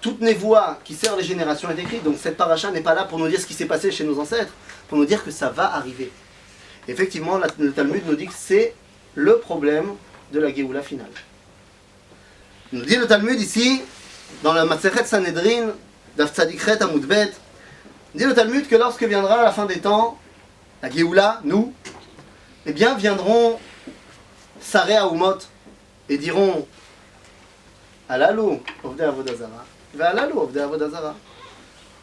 [SPEAKER 1] toute névoie qui sert les générations est écrite, donc cette paracha n'est pas là pour nous dire ce qui s'est passé chez nos ancêtres, pour nous dire que ça va arriver. Effectivement, le Talmud nous dit que c'est le problème de la Géoula finale. Il nous dit le Talmud ici, dans la Masechet Sanhedrin, Daf Tzadikret Amud Bet, il dit le Talmud que lorsque viendra la fin des temps, la Géoula, nous, eh bien viendront Saré Aoumot et diront Alalou, Ovdei Avodazara, Ve'alalou, Ovdei Avodazara.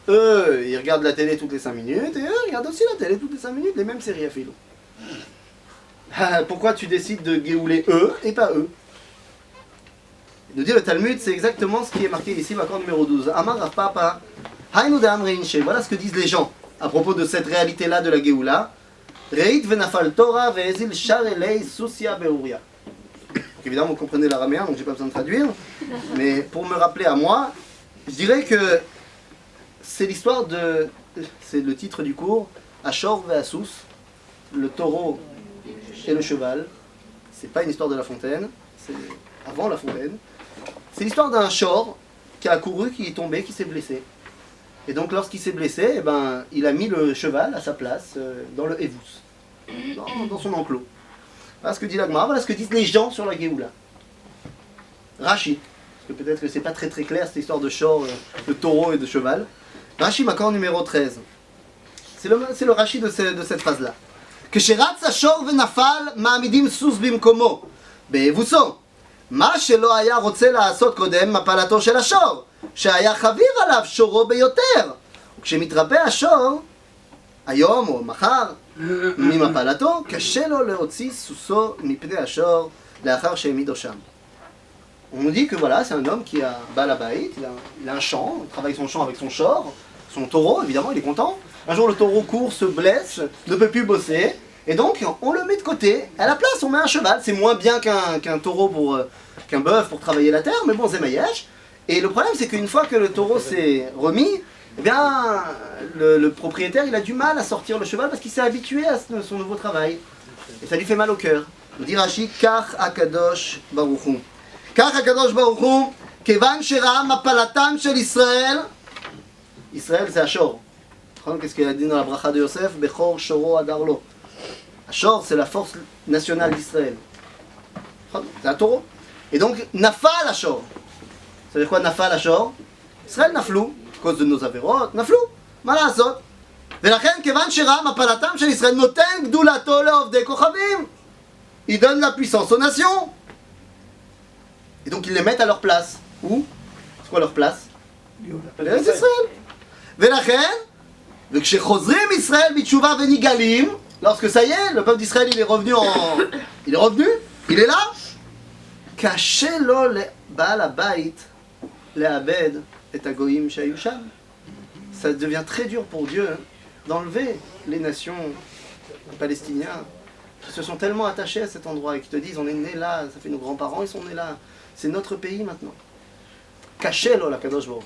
[SPEAKER 1] Eux, ils regardent la télé toutes les 5 minutes, et eux, ils regardent aussi la télé toutes les 5 minutes, les mêmes séries à philo. Pourquoi tu décides de géouler eux et pas eux? Il nous dit le Talmud, c'est exactement ce qui est marqué ici, l'accord numéro 12. Amar Rav Papa, Hainu de Amreinche. Voilà ce que disent les gens à propos de cette réalité-là de la Géoula. Reit venafal Torah ve'ezil sharelei susia beuria. Évidemment, vous comprenez l'araméen, donc j'ai pas besoin de traduire. Mais pour me rappeler à moi, je dirais que c'est l'histoire de... C'est le titre du cours, Ashor ve'asous, le taureau et le cheval. C'est pas une histoire de La Fontaine, c'est avant La Fontaine. C'est l'histoire d'un shor qui a couru, qui est tombé, qui s'est blessé. Et donc lorsqu'il s'est blessé, eh ben, il a mis le cheval à sa place dans le Evus, dans son enclos. Voilà ce que dit l'Agmara, voilà ce que disent les gens sur la Géoula. Rashi, parce que peut-être que c'est pas très clair cette histoire de shor, de taureau et de cheval. Rashi, Makor numéro 13. C'est le Rashi de cette phrase-là. כשרץ השור ונפל, מעמידים סוס במקומו, באבוסו. מה שלא היה רוצה לעשות קודם, מפלתו של השור, שהיה חביר עליו שורו ביותר. וכשמתרפא השור, היום או מחר, ממפלתו, קשה לו להוציא סוסו מפני השור, לאחר שהעמידו שם. On nous dit que voilà, c'est un homme qui a balabait, il a un champ, il travaille son champ avec son shor, son taureau, évidemment, il est content. Un jour, le taureau court, se blesse, ne peut plus bosser, et donc on le met de côté. À la place, on met un cheval. C'est moins bien qu'un taureau qu'un bœuf pour travailler la terre, mais bon, c'est maillage. Et le problème, c'est qu'une fois que le taureau s'est remis, eh bien, le propriétaire, il a du mal à sortir le cheval parce qu'il s'est habitué à son nouveau travail. Et ça lui fait mal au cœur. Il dit Rashi, Kach Akadosh Baruch Hu. Kach Akadosh Baruch Hu, Kevan Shera Mapalatam Shel Israël. Israël, c'est Ashor. Qu'est-ce qu'il a dit dans la bracha de Yosef? Bechor Shoro Adarlo. Ashor, c'est la force nationale d'Israël. C'est un taureau. Et donc, Nafal Ashor. Ça veut dire quoi Nafal Ashor? Israël Naflou. cause de nos avérotes, naflou, malasot. ולכן כיוון שראה מפלתם של ישראל נותן גדולתו לעובדי כוכבים. Il donne la puissance aux nations. Et donc ils les mettent à leur place. Où? C'est quoi leur place? Les Israël. ולכן, וכשחוזרים ישראל בתשובה וניגלים, lorsque ça y est, le peuple d'Israël il est revenu, il est là. קשה לו לבעל הבית לאבד את הגויים שהיו שם. Ça devient très dur pour Dieu d'enlever les nations palestiniens qui se sont tellement attachés à cet endroit et qui te disent on est né là, ça fait nos grands-parents, ils sont nés là, c'est notre pays maintenant. Caché-le la Kadosh Baruch.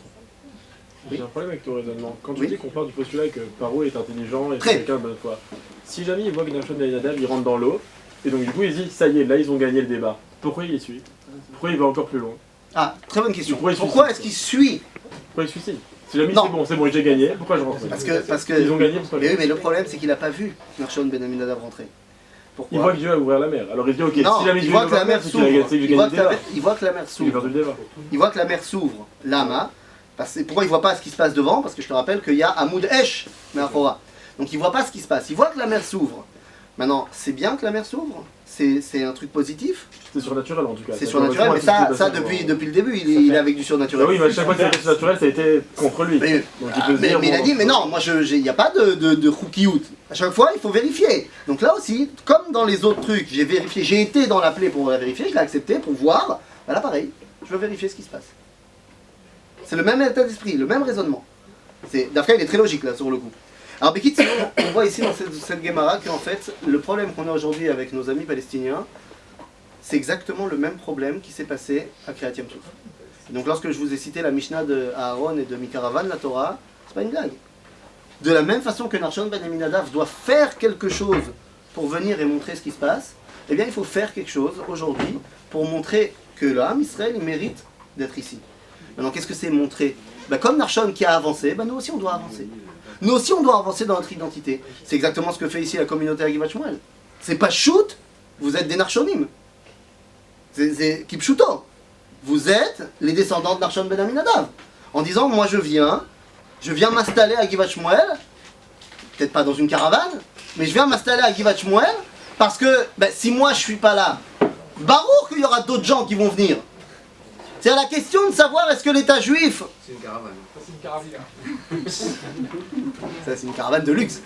[SPEAKER 7] J'ai un problème avec ton raisonnement. Quand tu dis qu'on part du postulat que Paro est intelligent et c'est quelqu'un de bonne foi, si jamais il voit que Nachshon ben Aminadab il rentre dans l'eau, et donc du coup il se dit ça y est, là ils ont gagné le débat, pourquoi il les suit? Pourquoi il va encore plus loin?
[SPEAKER 1] Ah, très bonne question.
[SPEAKER 7] Pourquoi
[SPEAKER 1] est-ce qu'il suit?
[SPEAKER 7] Pourquoi il suicide? Si jamais c'est bon, j'ai gagné, pourquoi je rentre?
[SPEAKER 1] Parce que
[SPEAKER 7] ils ont gagné, pourquoi
[SPEAKER 1] mais oui, mais le problème c'est qu'il n'a pas vu Nachshon ben Aminadab rentrer. Pourquoi?
[SPEAKER 7] Il voit que Dieu a ouvert la mer. Alors il dit ok,
[SPEAKER 1] non,
[SPEAKER 7] si jamais
[SPEAKER 1] il voit que la mer s'ouvre. Il voit que la mer s'ouvre. Il voit que la mer s'ouvre. Lama. Pourquoi il voit pas ce qui se passe devant? Parce que je te rappelle qu'il y a Hamoud Esh Me'achora. Donc il voit pas ce qui se passe. Il voit que la mer s'ouvre. Maintenant, c'est bien que la mer s'ouvre. C'est un truc positif.
[SPEAKER 7] C'est surnaturel en tout cas.
[SPEAKER 1] C'est surnaturel, mais ça depuis le début, il est avec du surnaturel.
[SPEAKER 7] Oui, mais à chaque fois que c'est surnaturel, ça a été contre lui.
[SPEAKER 1] Mais il a dit, mais non, moi il n'y a pas de khoukiout. À chaque fois, il faut vérifier. Donc là aussi, comme dans les autres trucs, j'ai vérifié, j'ai été dans la plaie pour la vérifier, je l'ai accepté pour voir. Bah là pareil, je veux vérifier ce qui se passe. C'est le même état d'esprit, le même raisonnement. Dafka il est très logique là sur le coup. Alors Bekit, on voit ici dans cette Gemara qu'en fait, le problème qu'on a aujourd'hui avec nos amis palestiniens, c'est exactement le même problème qui s'est passé à Kriyat Yam Souf. Donc lorsque je vous ai cité la Mishnah de Aaron et de Mikaravan, la Torah, c'est pas une blague. De la même façon que Nachshon ben Aminadab doit faire quelque chose pour venir et montrer ce qui se passe, eh bien il faut faire quelque chose aujourd'hui pour montrer que l'âme Israël il mérite d'être ici. Maintenant qu'est-ce que c'est montrer? Comme Nachshon qui a avancé, nous aussi on doit avancer. Nous aussi on doit avancer dans notre identité. C'est exactement ce que fait ici la communauté à Givat Shmuel. C'est pas shoot, vous êtes des Nachshonim. C'est Kipshuto. Vous êtes les descendants de Nachshon ben Aminadab. En disant, moi je viens m'installer à Givat Shmuel, peut-être pas dans une caravane, mais je viens m'installer à Givat Shmuel parce que si moi je suis pas là, barour qu'il y aura d'autres gens qui vont venir. C'est la question de savoir est-ce que l'État juif...
[SPEAKER 6] C'est une caravane.
[SPEAKER 5] Ça c'est une caravane.
[SPEAKER 1] Ça c'est une caravane de luxe.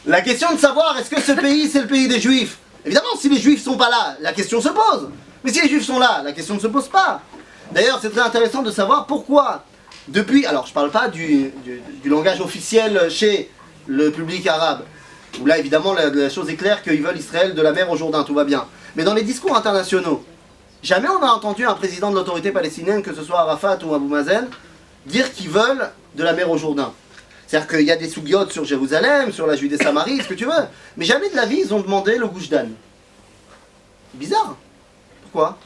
[SPEAKER 1] La question de savoir est-ce que ce pays c'est le pays des juifs. Évidemment, si les juifs sont pas là, la question se pose. Mais si les juifs sont là, la question ne se pose pas. D'ailleurs, c'est très intéressant de savoir pourquoi, depuis... Alors, je parle pas du langage officiel chez le public arabe, où là, évidemment, la chose est claire qu'ils veulent Israël de la mer au Jourdain, tout va bien. Mais dans les discours internationaux, jamais on a entendu un président de l'autorité palestinienne, que ce soit Arafat ou Abou Mazen, dire qu'ils veulent de la mer au Jourdain. C'est-à-dire qu'il y a des sougiotes sur Jérusalem, sur la Judée-Samarie, ce que tu veux. Mais jamais de la vie, ils ont demandé le Gush Dan. Bizarre. Pourquoi?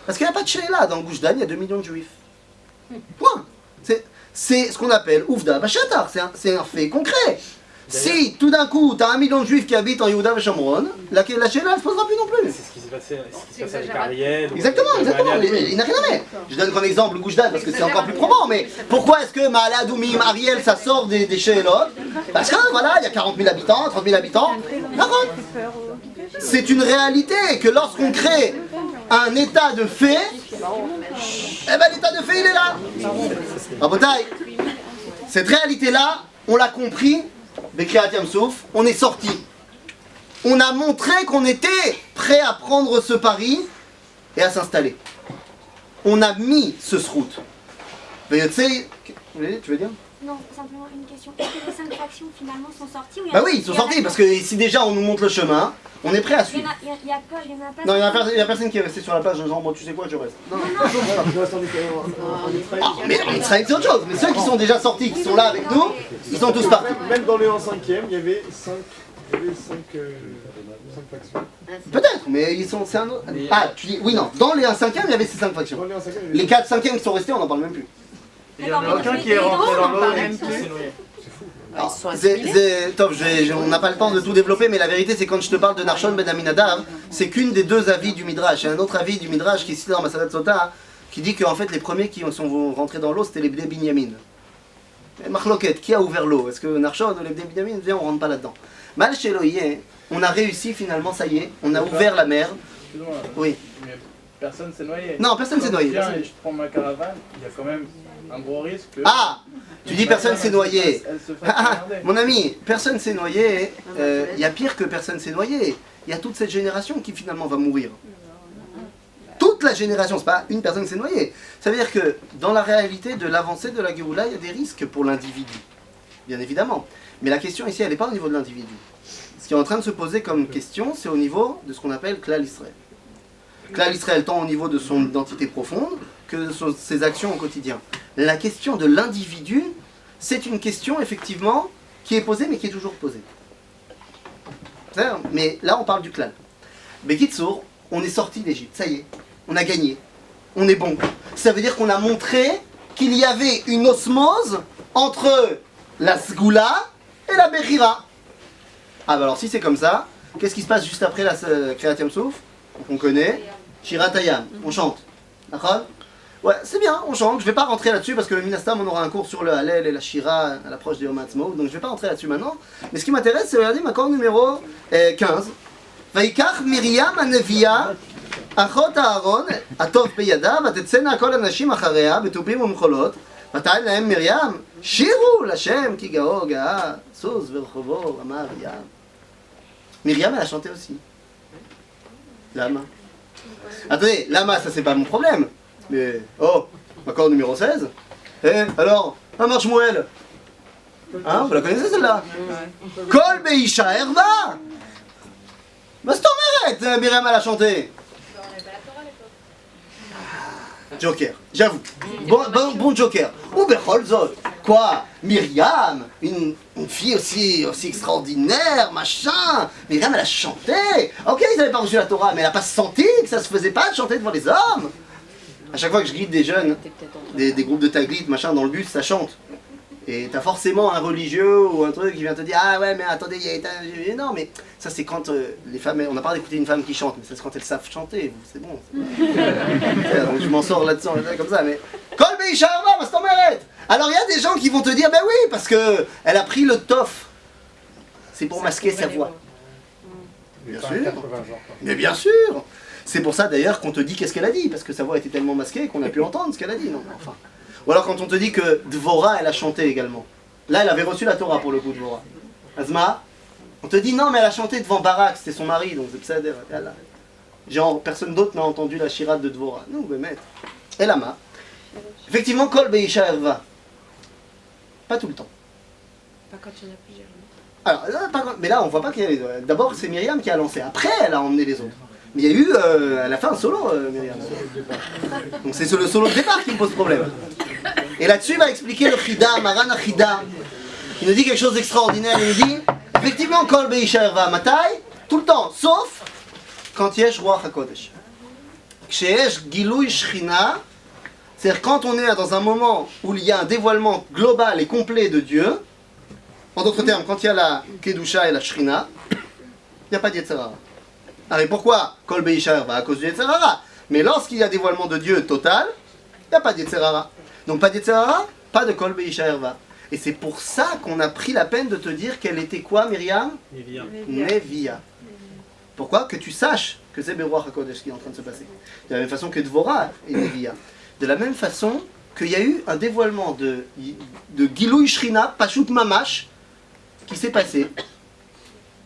[SPEAKER 1] Parce qu'il n'y a pas de Sheila. Dans le Gush Dan, il y a 2 millions de juifs. Point. C'est ce qu'on appelle Ouvda Bashatar. C'est un fait concret. Si tout d'un coup, tu as 1 million de juifs qui habitent en Yehuda et Shomron, la Sheila ne se posera plus non plus.
[SPEAKER 7] C'est ce qui s'est passé, avec Ariel.
[SPEAKER 1] Exactement. Il n'a rien à mettre. Je donne comme exemple le Gush Dan parce que c'est encore plus probant. Mais pourquoi est-ce que Ma'ale Adoumim, Ariel, ça sort des Sheilot? Parce que voilà, il y a 40 000 habitants, 30 000 habitants. C'est une réalité que lorsqu'on crée un état de fait, l'état de fait il est là. Rabotai, cette réalité-là, on l'a compris. Kriyat Yam Souf, on est sorti. On a montré qu'on était prêt à prendre ce pari et à s'installer. On a mis ce srout. Tu veux dire?
[SPEAKER 10] Non, simplement une question. Est-ce que les 5 factions finalement sont sorties ou
[SPEAKER 1] oui, ils sont sortis parce que si déjà on nous montre le chemin, on est prêt à suivre.
[SPEAKER 10] Il y a pas.
[SPEAKER 1] Non, il n'y a personne qui est resté sur la plage. Genre, bon, tu sais quoi, je reste. Non, je reste en Israël. Mais en Israël, c'est autre chose. Mais ceux qui sont déjà sortis, qui sont là avec nous, ils sont tous partis.
[SPEAKER 3] Même dans les 1/5e, il y avait 5 factions.
[SPEAKER 1] Peut-être, mais ils sont. Tu dis. Oui, non. Dans les 1/5e, il y avait ces 5 factions. Les 4/5e qui sont restés, on n'en parle même plus.
[SPEAKER 9] Il n'y en a aucun qui est rentré dans l'eau et qui s'est noyé.
[SPEAKER 1] Alors, on n'a pas le temps de tout développer, mais la vérité c'est quand je te parle de Nachshon ben Aminadab, c'est qu'une des 2 avis du Midrash. Il y a un autre avis du Midrash qui est cité dans Masalat Sota, qui dit qu'en fait les premiers qui sont rentrés dans l'eau c'était les Bnei Binyamin. Machloket, qui a ouvert l'eau? Est-ce que Narshon ou les Bnei Binyamin? Viens, on rentre pas là-dedans. Mal chez Elohim, on a réussi finalement, ça y est, on a ouvert la mer. Oui.
[SPEAKER 11] Mais personne s'est noyé.
[SPEAKER 1] Non, personne s'est noyé.
[SPEAKER 11] Viens et je prends ma caravane, il y a quand même un gros risque.
[SPEAKER 1] Ah! Tu dis personne s'est noyé.
[SPEAKER 11] Elle se fait
[SPEAKER 1] Ah, mon ami, personne s'est noyé. Il y a pire que personne s'est noyé. Il y a toute cette génération qui finalement va mourir. Toute la génération, c'est pas une personne qui s'est noyée. Ça veut dire que dans la réalité de l'avancée de la Géoula, il y a des risques pour l'individu. Bien évidemment. Mais la question ici, elle n'est pas au niveau de l'individu. Ce qui est en train de se poser comme question, c'est au niveau de ce qu'on appelle Klal Israël. Klal Israël, tant au niveau de son identité profonde que de ses actions au quotidien. La question de l'individu, c'est une question effectivement qui est posée, mais qui est toujours posée. Mais là, on parle du Klal. Bekitsour, on est sorti d'Égypte, ça y est, on a gagné, on est bon. Ça veut dire qu'on a montré qu'il y avait une osmose entre la Sgoula et la Bechira. Ah bah alors si c'est comme ça, qu'est-ce qui se passe juste après la Kriyat Yam Souf? On connaît, Shirat Hayam, on chante. D'accord? Ouais, c'est bien, on chante. Je vais pas rentrer là-dessus parce que le Minastam, on aura un cours sur le Hallel et la Shira à l'approche de Yom Ha'atzmaut, donc je vais pas rentrer là-dessus maintenant. Mais ce qui m'intéresse, c'est de regarder ma corde numéro 15. Vaikach Miriam Anevia, Achot Aaron, Atov Beyada, Vatetsena Kol Anashim Acharea, Betupim Umcholot, Vatal Lahem Miriam, Shiru Lashem, Kigao, Gaa, Soz, Verchovo, Rama, Miriam. Miriam, elle a chanté aussi. Lama. Attendez, Lama, ça c'est pas mon problème. Mais, oh, accord numéro 16. Eh, alors, un marche Mouel. Hein, vous la connaissez celle-là? Kol Beisha Herva. Bah c'est ton mérite, Myriam elle a chanté. Joker, j'avoue. Bon Joker. Ou Bechol Zot. Quoi? Myriam, une fille aussi extraordinaire, machin. Myriam elle a chanté. Ok, ils n'avaient pas reçu la Torah, mais elle n'a pas senti que ça se faisait pas de chanter devant les hommes. À chaque fois que je guide des jeunes, des groupes de taglit, machin, dans le bus, ça chante. Et t'as forcément un religieux ou un truc qui vient te dire ah ouais mais attendez, non mais ça c'est quand les femmes, on n'a pas d'écouter une femme qui chante, mais ça c'est quand elles savent chanter, c'est bon. Donc je m'en sors là-dessus comme ça, mais Kol Beisha Herva, bah c'est ton mérite. Alors il y a des gens qui vont te dire ben oui parce que elle a pris le tof, c'est pour masquer sa voix. Bien sûr. Mais bien sûr. C'est pour ça d'ailleurs qu'on te dit qu'est-ce qu'elle a dit, parce que sa voix était tellement masquée qu'on a pu entendre ce qu'elle a dit, non enfin. Ou alors quand on te dit que Dvorah, elle a chanté également. Là, elle avait reçu la Torah pour le coup, Dvorah. Azma, on te dit non, mais elle a chanté devant Barak, c'était son mari, donc c'est Psader. Genre, personne d'autre n'a entendu la Shirat de Dvorah. Non, mais maître. Et Lama. Effectivement, Kol Beisha Herva. Pas tout le temps.
[SPEAKER 8] Pas quand il y en a plusieurs.
[SPEAKER 1] Alors, là, mais là, on voit pas qu'il y a les... D'abord, c'est Myriam qui a lancé. Après, elle a emmené les autres. Mais il y a eu, elle a fait un solo, Myriam. Donc c'est le solo de départ qui me pose problème. Et là-dessus, il va expliquer le Chida, Maran Chida. Il nous dit quelque chose d'extraordinaire. Il nous dit, effectivement, Kol Beisha Herva Matai, tout le temps, sauf quand Yesh Ruach HaKodesh. Ksheyesh Gilouy Shechina, c'est-à-dire quand on est dans un moment où il y a un dévoilement global et complet de Dieu, en d'autres termes, quand il y a la Kedusha et la Shechina, il n'y a pas de Yetzer Hara. Alors pourquoi Kol Beisha Herva? À cause du Yetzer Hara. Mais lorsqu'il y a dévoilement de Dieu total, il n'y a pas de Yetzer Hara. Donc pas de Yetzer Hara, pas de Kol Beisha Herva. Et c'est pour ça qu'on a pris la peine de te dire qu'elle était quoi, Myriam? Nevia. Pourquoi? Que tu saches que c'est Beruach HaKodesh qui est en train de se passer. De la même façon que Dvorah est Nevia. De la même façon qu'il y a eu un dévoilement de Gilouy Shrina, Pashut Mamash, qui s'est passé,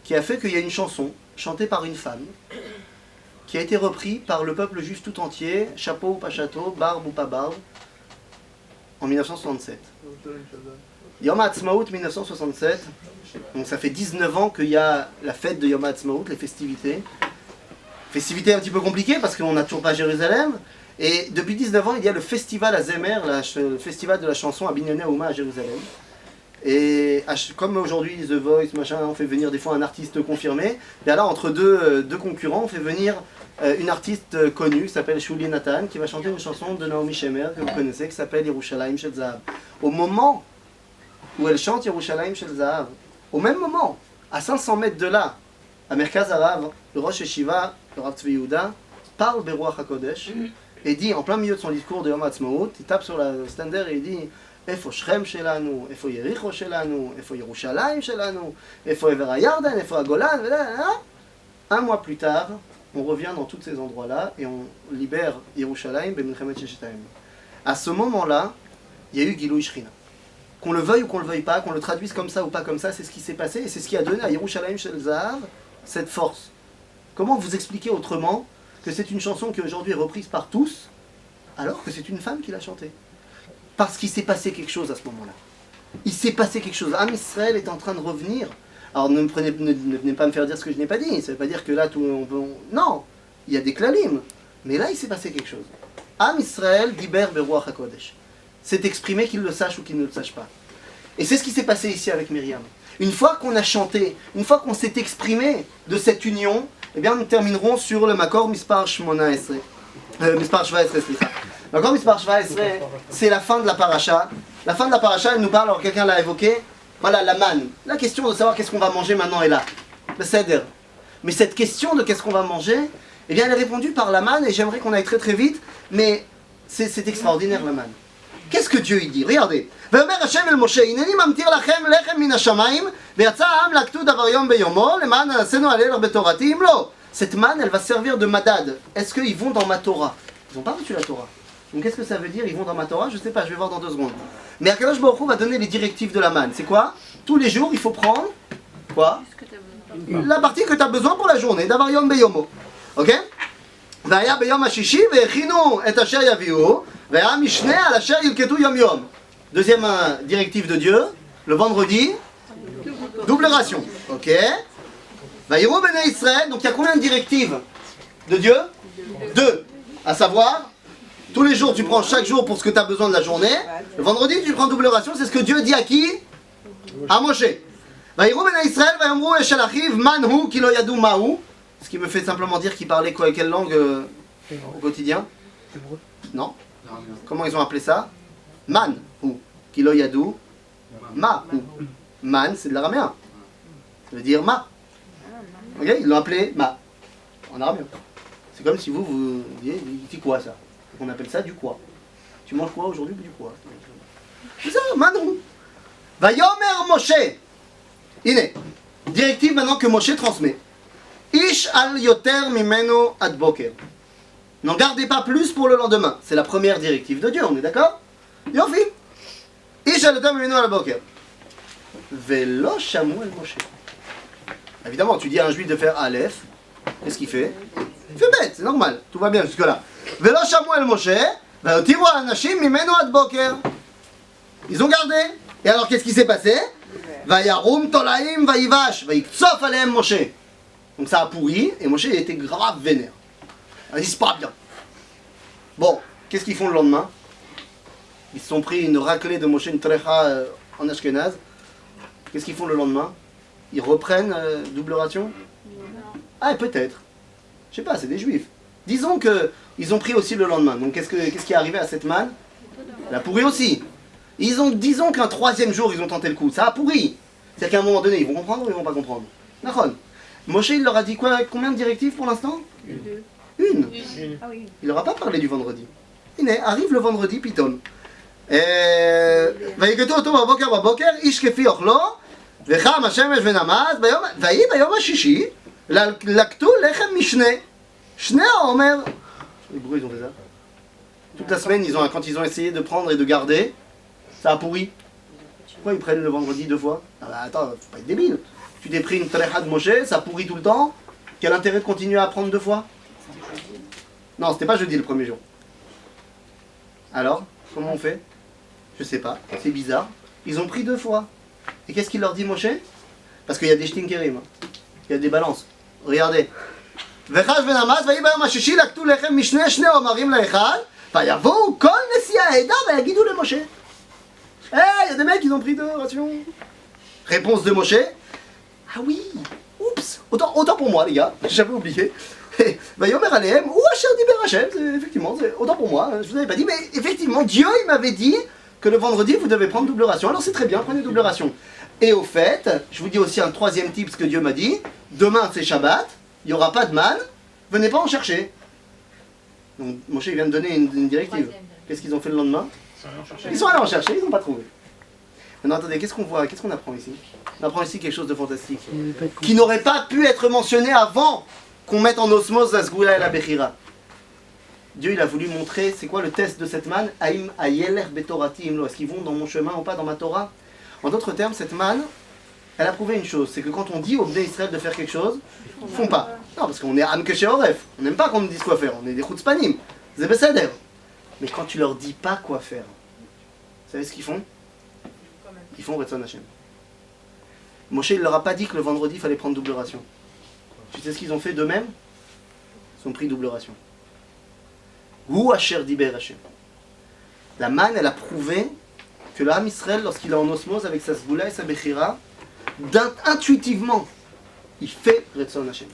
[SPEAKER 1] qui a fait qu'il y a une chanson chantée par une femme, qui a été reprise par le peuple juif tout entier, chapeau ou pas chapeau, barbe ou pas barbe, en 1967. Yom HaAtzmaut 1967, donc ça fait 19 ans qu'il y a la fête de Yom HaAtzmaut, les festivités. Festivités un petit peu compliquées parce qu'on n'a toujours pas Jérusalem, et depuis 19 ans il y a le festival à Zemer, le festival de la chanson à Binyané Ouma à Jérusalem. Et comme aujourd'hui The Voice, machin, on fait venir des fois un artiste confirmé, et là entre deux concurrents, on fait venir une artiste connue qui s'appelle Shuli Nathan, qui va chanter une chanson de Naomi Shemer que vous connaissez, qui s'appelle Yerushalayim Shel Zahav. Au moment où elle chante Yerushalayim Shel Zahav, au même moment, à 500 mètres de là, à Merkaz Harav, le Rosh Yeshiva, le Rav Tzvi Yehuda, parle Beruach HaKodesh et dit en plein milieu de son discours de Yom HaAtzmaut, il tape sur la stander et il dit Efo Shrem shelanu, Efo Yericho shelanu, Efo Yerushalayim shelanu, Efo Ever HaYarden, Efo HaGolan, un mois plus tard, on revient dans tous ces endroits-là et on libère Yerushalayim b'Milchemet Sheshet Hayamim. À ce moment-là, il y a eu Gilui Shrina. Qu'on le veuille ou qu'on le veuille pas, qu'on le traduise comme ça ou pas comme ça, c'est ce qui s'est passé et c'est ce qui a donné à Yerushalayim Shel Zahav cette force. Comment vous expliquer autrement que c'est une chanson qui aujourd'hui est reprise par tous, alors que c'est une femme qui l'a chantée? Parce qu'il s'est passé quelque chose à ce moment-là. Il s'est passé quelque chose. Am Israël est en train de revenir. Alors ne venez pas me faire dire ce que je n'ai pas dit. Ça ne veut pas dire que là tout non, il y a des klalim. Mais là il s'est passé quelque chose. Am Israël diber beruach hakodesh. C'est exprimé qu'il le sache ou qu'il ne le sache pas. Et c'est ce qui s'est passé ici avec Myriam. Une fois qu'on a chanté, une fois qu'on s'est exprimé de cette union, eh bien nous terminerons sur le Makor Mispar Shmona Esre. Mispar Shva Esre, c'est ça. Makor Mispar Shva Esre, c'est la fin de la paracha. La fin de la paracha, elle nous parle, alors quelqu'un l'a évoqué, voilà, la manne. La question de savoir qu'est-ce qu'on va manger maintenant est là. Le seder. Mais cette question de qu'est-ce qu'on va manger, eh bien elle est répondue par la manne, et j'aimerais qu'on aille très très vite, mais c'est extraordinaire la manne. Qu'est-ce que Dieu il dit? Regardez. ואומר השם אל משה, הנני ממטיר לכם לחם מן השמיים, ויצא העם להקטו דבר יום ביומו, למען נעשינו על אלה בתורתי, אם לא. Cette manne, elle va servir de madad. Est-ce qu'ils vont dans ma Torah? Ils n'ont pas reçu la Torah. Donc qu'est-ce que ça veut dire? Ils vont dans ma Torah? Je ne sais pas, je vais voir dans 2 secondes. Mais Akadosh Baruch Hu va donner les directives de la manne. C'est quoi? Tous les jours, il faut prendre quoi? La partie que tu as besoin pour la journée, d'avar yom beyomo. Ok? והיה ביום השישי והכינו את אשר יביאו והיה משנה על אשר ילקטו יום יום. Deuxième directive de Dieu, le vendredi, double ration. Ok? ויראו בני ישראל, donc il y a combien de directives de Dieu? 2. À savoir, tous les jours tu prends chaque jour pour ce que tu as besoin de la journée. Le vendredi tu prends double ration, c'est ce que Dieu dit à qui? À Moshe. ויראו בני ישראל ויאמרו אש אל אחיו מן הוא כי לא ידעו מה הוא. Ce qui me fait simplement dire qu'ils parlaient quoi, quelle langue au quotidien? Non. Comment ils ont appelé ça? Man ou Kilo Yadou Ma ou Man, c'est de l'araméen. Ça veut dire ma. Ok? Ils l'ont appelé ma en araméen. C'est comme si vous disiez, c'est quoi ça? On appelle ça du quoi. Tu manges quoi aujourd'hui? Du quoi? C'est ça, Manou. Vayomer Moshe. Iné. Directive maintenant que Moshe transmet. Ish al yoter mimeno ad boker. N'en gardez pas plus pour le lendemain. C'est la première directive de Dieu, on est d'accord? Yofi. Ish al yoter mimeno ad boker. Velo shamu el Moshe. Évidemment, tu dis à un juif de faire Aleph. Qu'est-ce qu'il fait? Il fait bête, c'est normal. Tout va bien jusque-là. Velo shamu el Moshe. Vayotiru al anashim mimeno ad boker. Ils ont gardé. Et alors, qu'est-ce qui s'est passé? Vayarum tolaim vayivash. Vayiksof alehem Moshe. Donc ça a pourri, et Moshe il était grave vénère. Il se pas bien. Bon, qu'est-ce qu'ils font le lendemain? Ils se sont pris une raclée de Moshe, une trecha en Ashkenaz. Qu'est-ce qu'ils font le lendemain? Ils reprennent double ration? Ah, peut-être. Je sais pas, c'est des juifs. Disons qu'ils ont pris aussi le lendemain. Donc qu'est-ce qui est arrivé à cette manne? Elle a pourri aussi. Disons qu'un 3e jour, ils ont tenté le coup. Ça a pourri. C'est-à-dire qu'à un moment donné, ils vont comprendre ou ils vont pas comprendre? D'accord. Moshe, il leur a dit quoi? Combien de directives pour l'instant? Une.
[SPEAKER 4] Ah oui.
[SPEAKER 1] Il leur a pas parlé du vendredi. Arrive le vendredi, pitom. ויקטו אותו בבוקר איש כפי אוכלו וחם השמש ונמס ויהי ביום השישי לקטו לחם משנה. שני אומר. Les bruits ils ont fait ça. Toute la semaine, quand ils ont essayé de prendre et de garder, ça a pourri. Pourquoi ils prennent le vendredi 2 fois? Ah bah attends, faut pas être débile. Tu t'es pris une trecha de Moshe, ça pourrit tout le temps. Quel intérêt de continuer à prendre 2 fois? Non, c'était pas jeudi le 1er jour. Alors, comment on fait? Je sais pas, c'est bizarre. Ils ont pris 2 fois. Et qu'est-ce qu'il leur dit Moshe? Parce qu'il y a des shtinkerim, il y a des balances. Regardez. וחש ונמס ויהי ביום השישי לקטו לחם משנה שני אומרים לאחד ויבואו כל נשיאי העדה ויגידו למשה. Il y a des mecs qui ont pris 2 rations. Réponse de Moshe. Ah oui, oups, autant pour moi les gars, j'avais oublié. Vayomer Alehem, ou Asher Diber Hashem, effectivement, autant pour moi, je vous avais pas dit, mais effectivement, Dieu il m'avait dit que le vendredi vous devez prendre double ration, alors c'est très bien, prenez double ration. Et au fait, je vous dis aussi un 3e tip, ce que Dieu m'a dit, demain c'est Shabbat, il n'y aura pas de manne, venez pas en chercher. Donc Moshe il vient de donner une directive. Qu'est-ce qu'ils ont fait le lendemain? Ils sont allés en chercher, ils n'ont pas trouvé. Maintenant attendez, qu'est-ce qu'on voit? Qu'est-ce qu'on apprend ici? On apprend ici quelque chose de fantastique. Qui n'aurait pas pu être mentionné avant qu'on mette en osmose la Sgoula et la Bechira. Dieu il a voulu montrer, c'est quoi le test de cette manne? Aïm ayeler betorati imlo. Est-ce qu'ils vont dans mon chemin ou pas dans ma Torah? En d'autres termes, cette manne, elle a prouvé une chose, c'est que quand on dit aux Bnei Israël de faire quelque chose, ils ne font pas. Non, parce qu'on est Am Keshe Oref, on n'aime pas qu'on nous dise quoi faire, on est des Chutzpanim, c'est Besséder. Mais quand tu leur dis pas quoi faire, vous savez ce qu'ils font? Ils font Retzon Hashem. Moshe il leur a pas dit que le vendredi il fallait prendre double ration. Tu sais ce qu'ils ont fait d'eux-mêmes? Ils ont pris double ration. Ou Asher Diber Hashem. La manne, elle a prouvé que l'âme Israël, lorsqu'il est en osmose avec sa Sgoula et sa Bechira, intuitivement, il fait Retzon Hashem.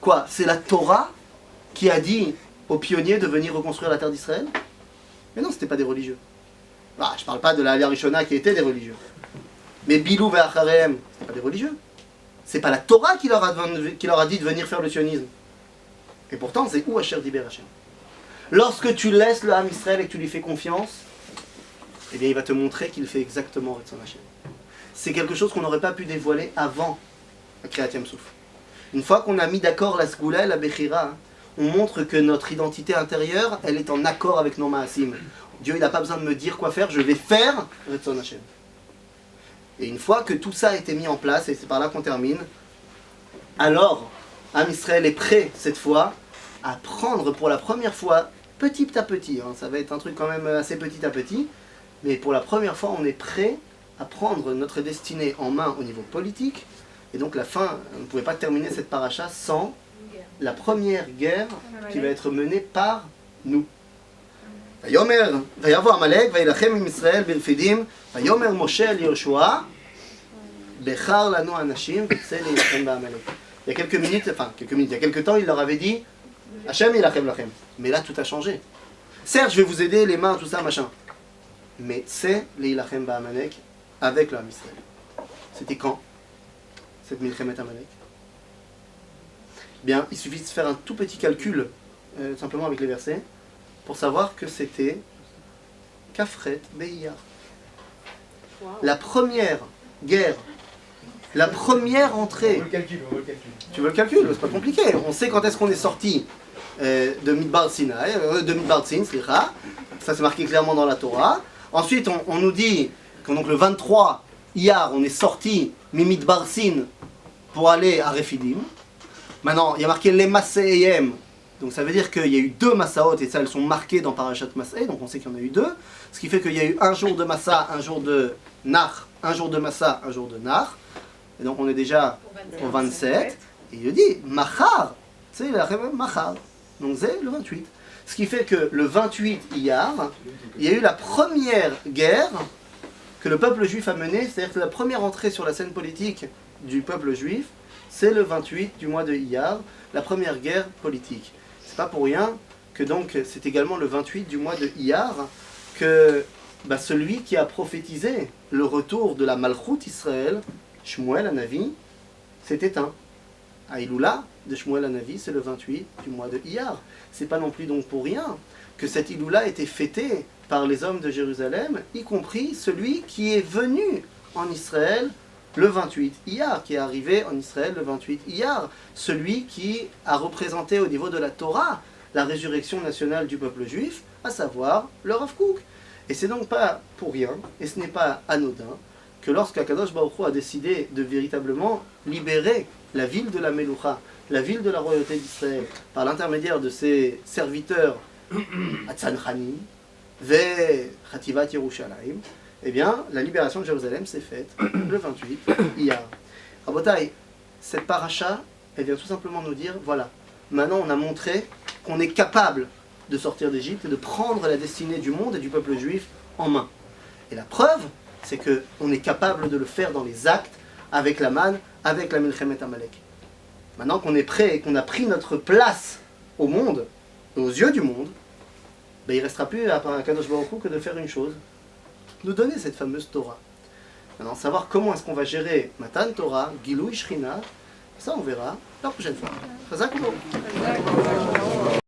[SPEAKER 1] Quoi? C'est la Torah qui a dit aux pionniers de venir reconstruire la terre d'Israël? Mais non, c'était pas des religieux. Ah, je parle pas de la Aliyah Rishona qui étaient des religieux. Mais Bilou et Acharem, c'est pas des religieux. C'est pas la Torah qui leur a dit de venir faire le sionisme. Et pourtant, c'est où Asher Diber Hashem. Lorsque tu laisses le Ham Israël et que tu lui fais confiance, eh bien il va te montrer qu'il fait exactement Retzon Hashem. C'est quelque chose qu'on n'aurait pas pu dévoiler avant la Kriyat Yam Souf. Une fois qu'on a mis d'accord la Sgoula et la Bechira, on montre que notre identité intérieure, elle est en accord avec nos Ma'asim. Dieu il n'a pas besoin de me dire quoi faire, je vais faire Retzon Hashem. Et une fois que tout ça a été mis en place, et c'est par là qu'on termine, alors Ham Israël est prêt cette fois à prendre pour la première fois, petit à petit, hein, ça va être un truc quand même assez petit à petit, mais pour la première fois on est prêt à prendre notre destinée en main au niveau politique, et donc la fin, on ne pouvait pas terminer cette paracha sans la première guerre qui va être menée par nous. ויאמר, ויבוא עמלק וילחם עם ישראל ברפידים, ויאמר משה אל יהושע, בחר לנו אנשים וצא להילחם בעמלק. Il y a quelques minutes, il y a quelques temps, il leur avait dit Hachem yilachem lachem. Mais là, tout a changé. Certes, je vais vous aider, les mains, tout ça, machin. Mais c'est les Yilachem ba'Amalek avec le Ham Israël. C'était quand cette Milchemet Amalek? Bien, il suffit de faire un tout petit calcul, simplement avec les versets, pour savoir que c'était Kafret Be'iyar. La première guerre, la première entrée.
[SPEAKER 11] On veut le calcul, on veut le calcul.
[SPEAKER 1] Tu veux le calcul? C'est pas compliqué. On sait quand est-ce qu'on est sorti de Midbar Sinai, de Midbar Tzin, ça c'est marqué clairement dans la Torah. Ensuite, on nous dit que donc le 23 Iyar, on est sorti Midbar Sin pour aller à Refidim. Maintenant, il y a marqué les Maséyem, donc ça veut dire qu'il y a eu 2 Massaot, et ça elles sont marquées dans Parashat Masé, donc on sait qu'il y en a eu 2. Ce qui fait qu'il y a eu un jour de Massa, un jour de Nach, un jour de Massa, un jour de Nach. Et donc on est déjà au 27. Et il dit, Machar, c'est la Machar. Donc c'est le 28. Ce qui fait que le 28 Iyar, il y a eu la première guerre que le peuple juif a menée, c'est-à-dire que la première entrée sur la scène politique du peuple juif, c'est le 28 du mois de Iyar, la première guerre politique. C'est pas pour rien que donc c'est également le 28 du mois de Iyar que celui qui a prophétisé le retour de la Malchut Israël, Shmuel Hanavi, s'est éteint. Aïloula de Shmuel Hanavi, c'est le 28 du mois de Iyar. C'est pas non plus donc pour rien que cette Iloula a été fêtée par les hommes de Jérusalem, y compris celui qui est venu en Israël le 28 Iyar, qui est arrivé en Israël le 28 Iyar, celui qui a représenté au niveau de la Torah la résurrection nationale du peuple juif, à savoir le Rav Kook. Et c'est donc pas pour rien, et ce n'est pas anodin, que lorsqu'Akadosh Baruch Hu a décidé de véritablement libérer la ville de la Meloucha, la ville de la royauté d'Israël, par l'intermédiaire de ses serviteurs Hatzanchanim, Ve Chativat Yerushalayim, eh bien, la libération de Jérusalem s'est faite le 28 Iyar. Rabotai, cette paracha, elle vient tout simplement nous dire, voilà, maintenant on a montré qu'on est capable de sortir d'Égypte et de prendre la destinée du monde et du peuple juif en main. Et la preuve, c'est qu'on est capable de le faire dans les actes, avec la manne, avec la Milchemet Amalek. Maintenant qu'on est prêt et qu'on a pris notre place au monde, et aux yeux du monde, il ne restera plus à Kadosh Baruch Hu que de faire une chose, nous donner cette fameuse Torah. Maintenant, savoir comment est-ce qu'on va gérer Matan Torah, Gilui Shrina, ça on verra la prochaine fois. Chazak U'Bo.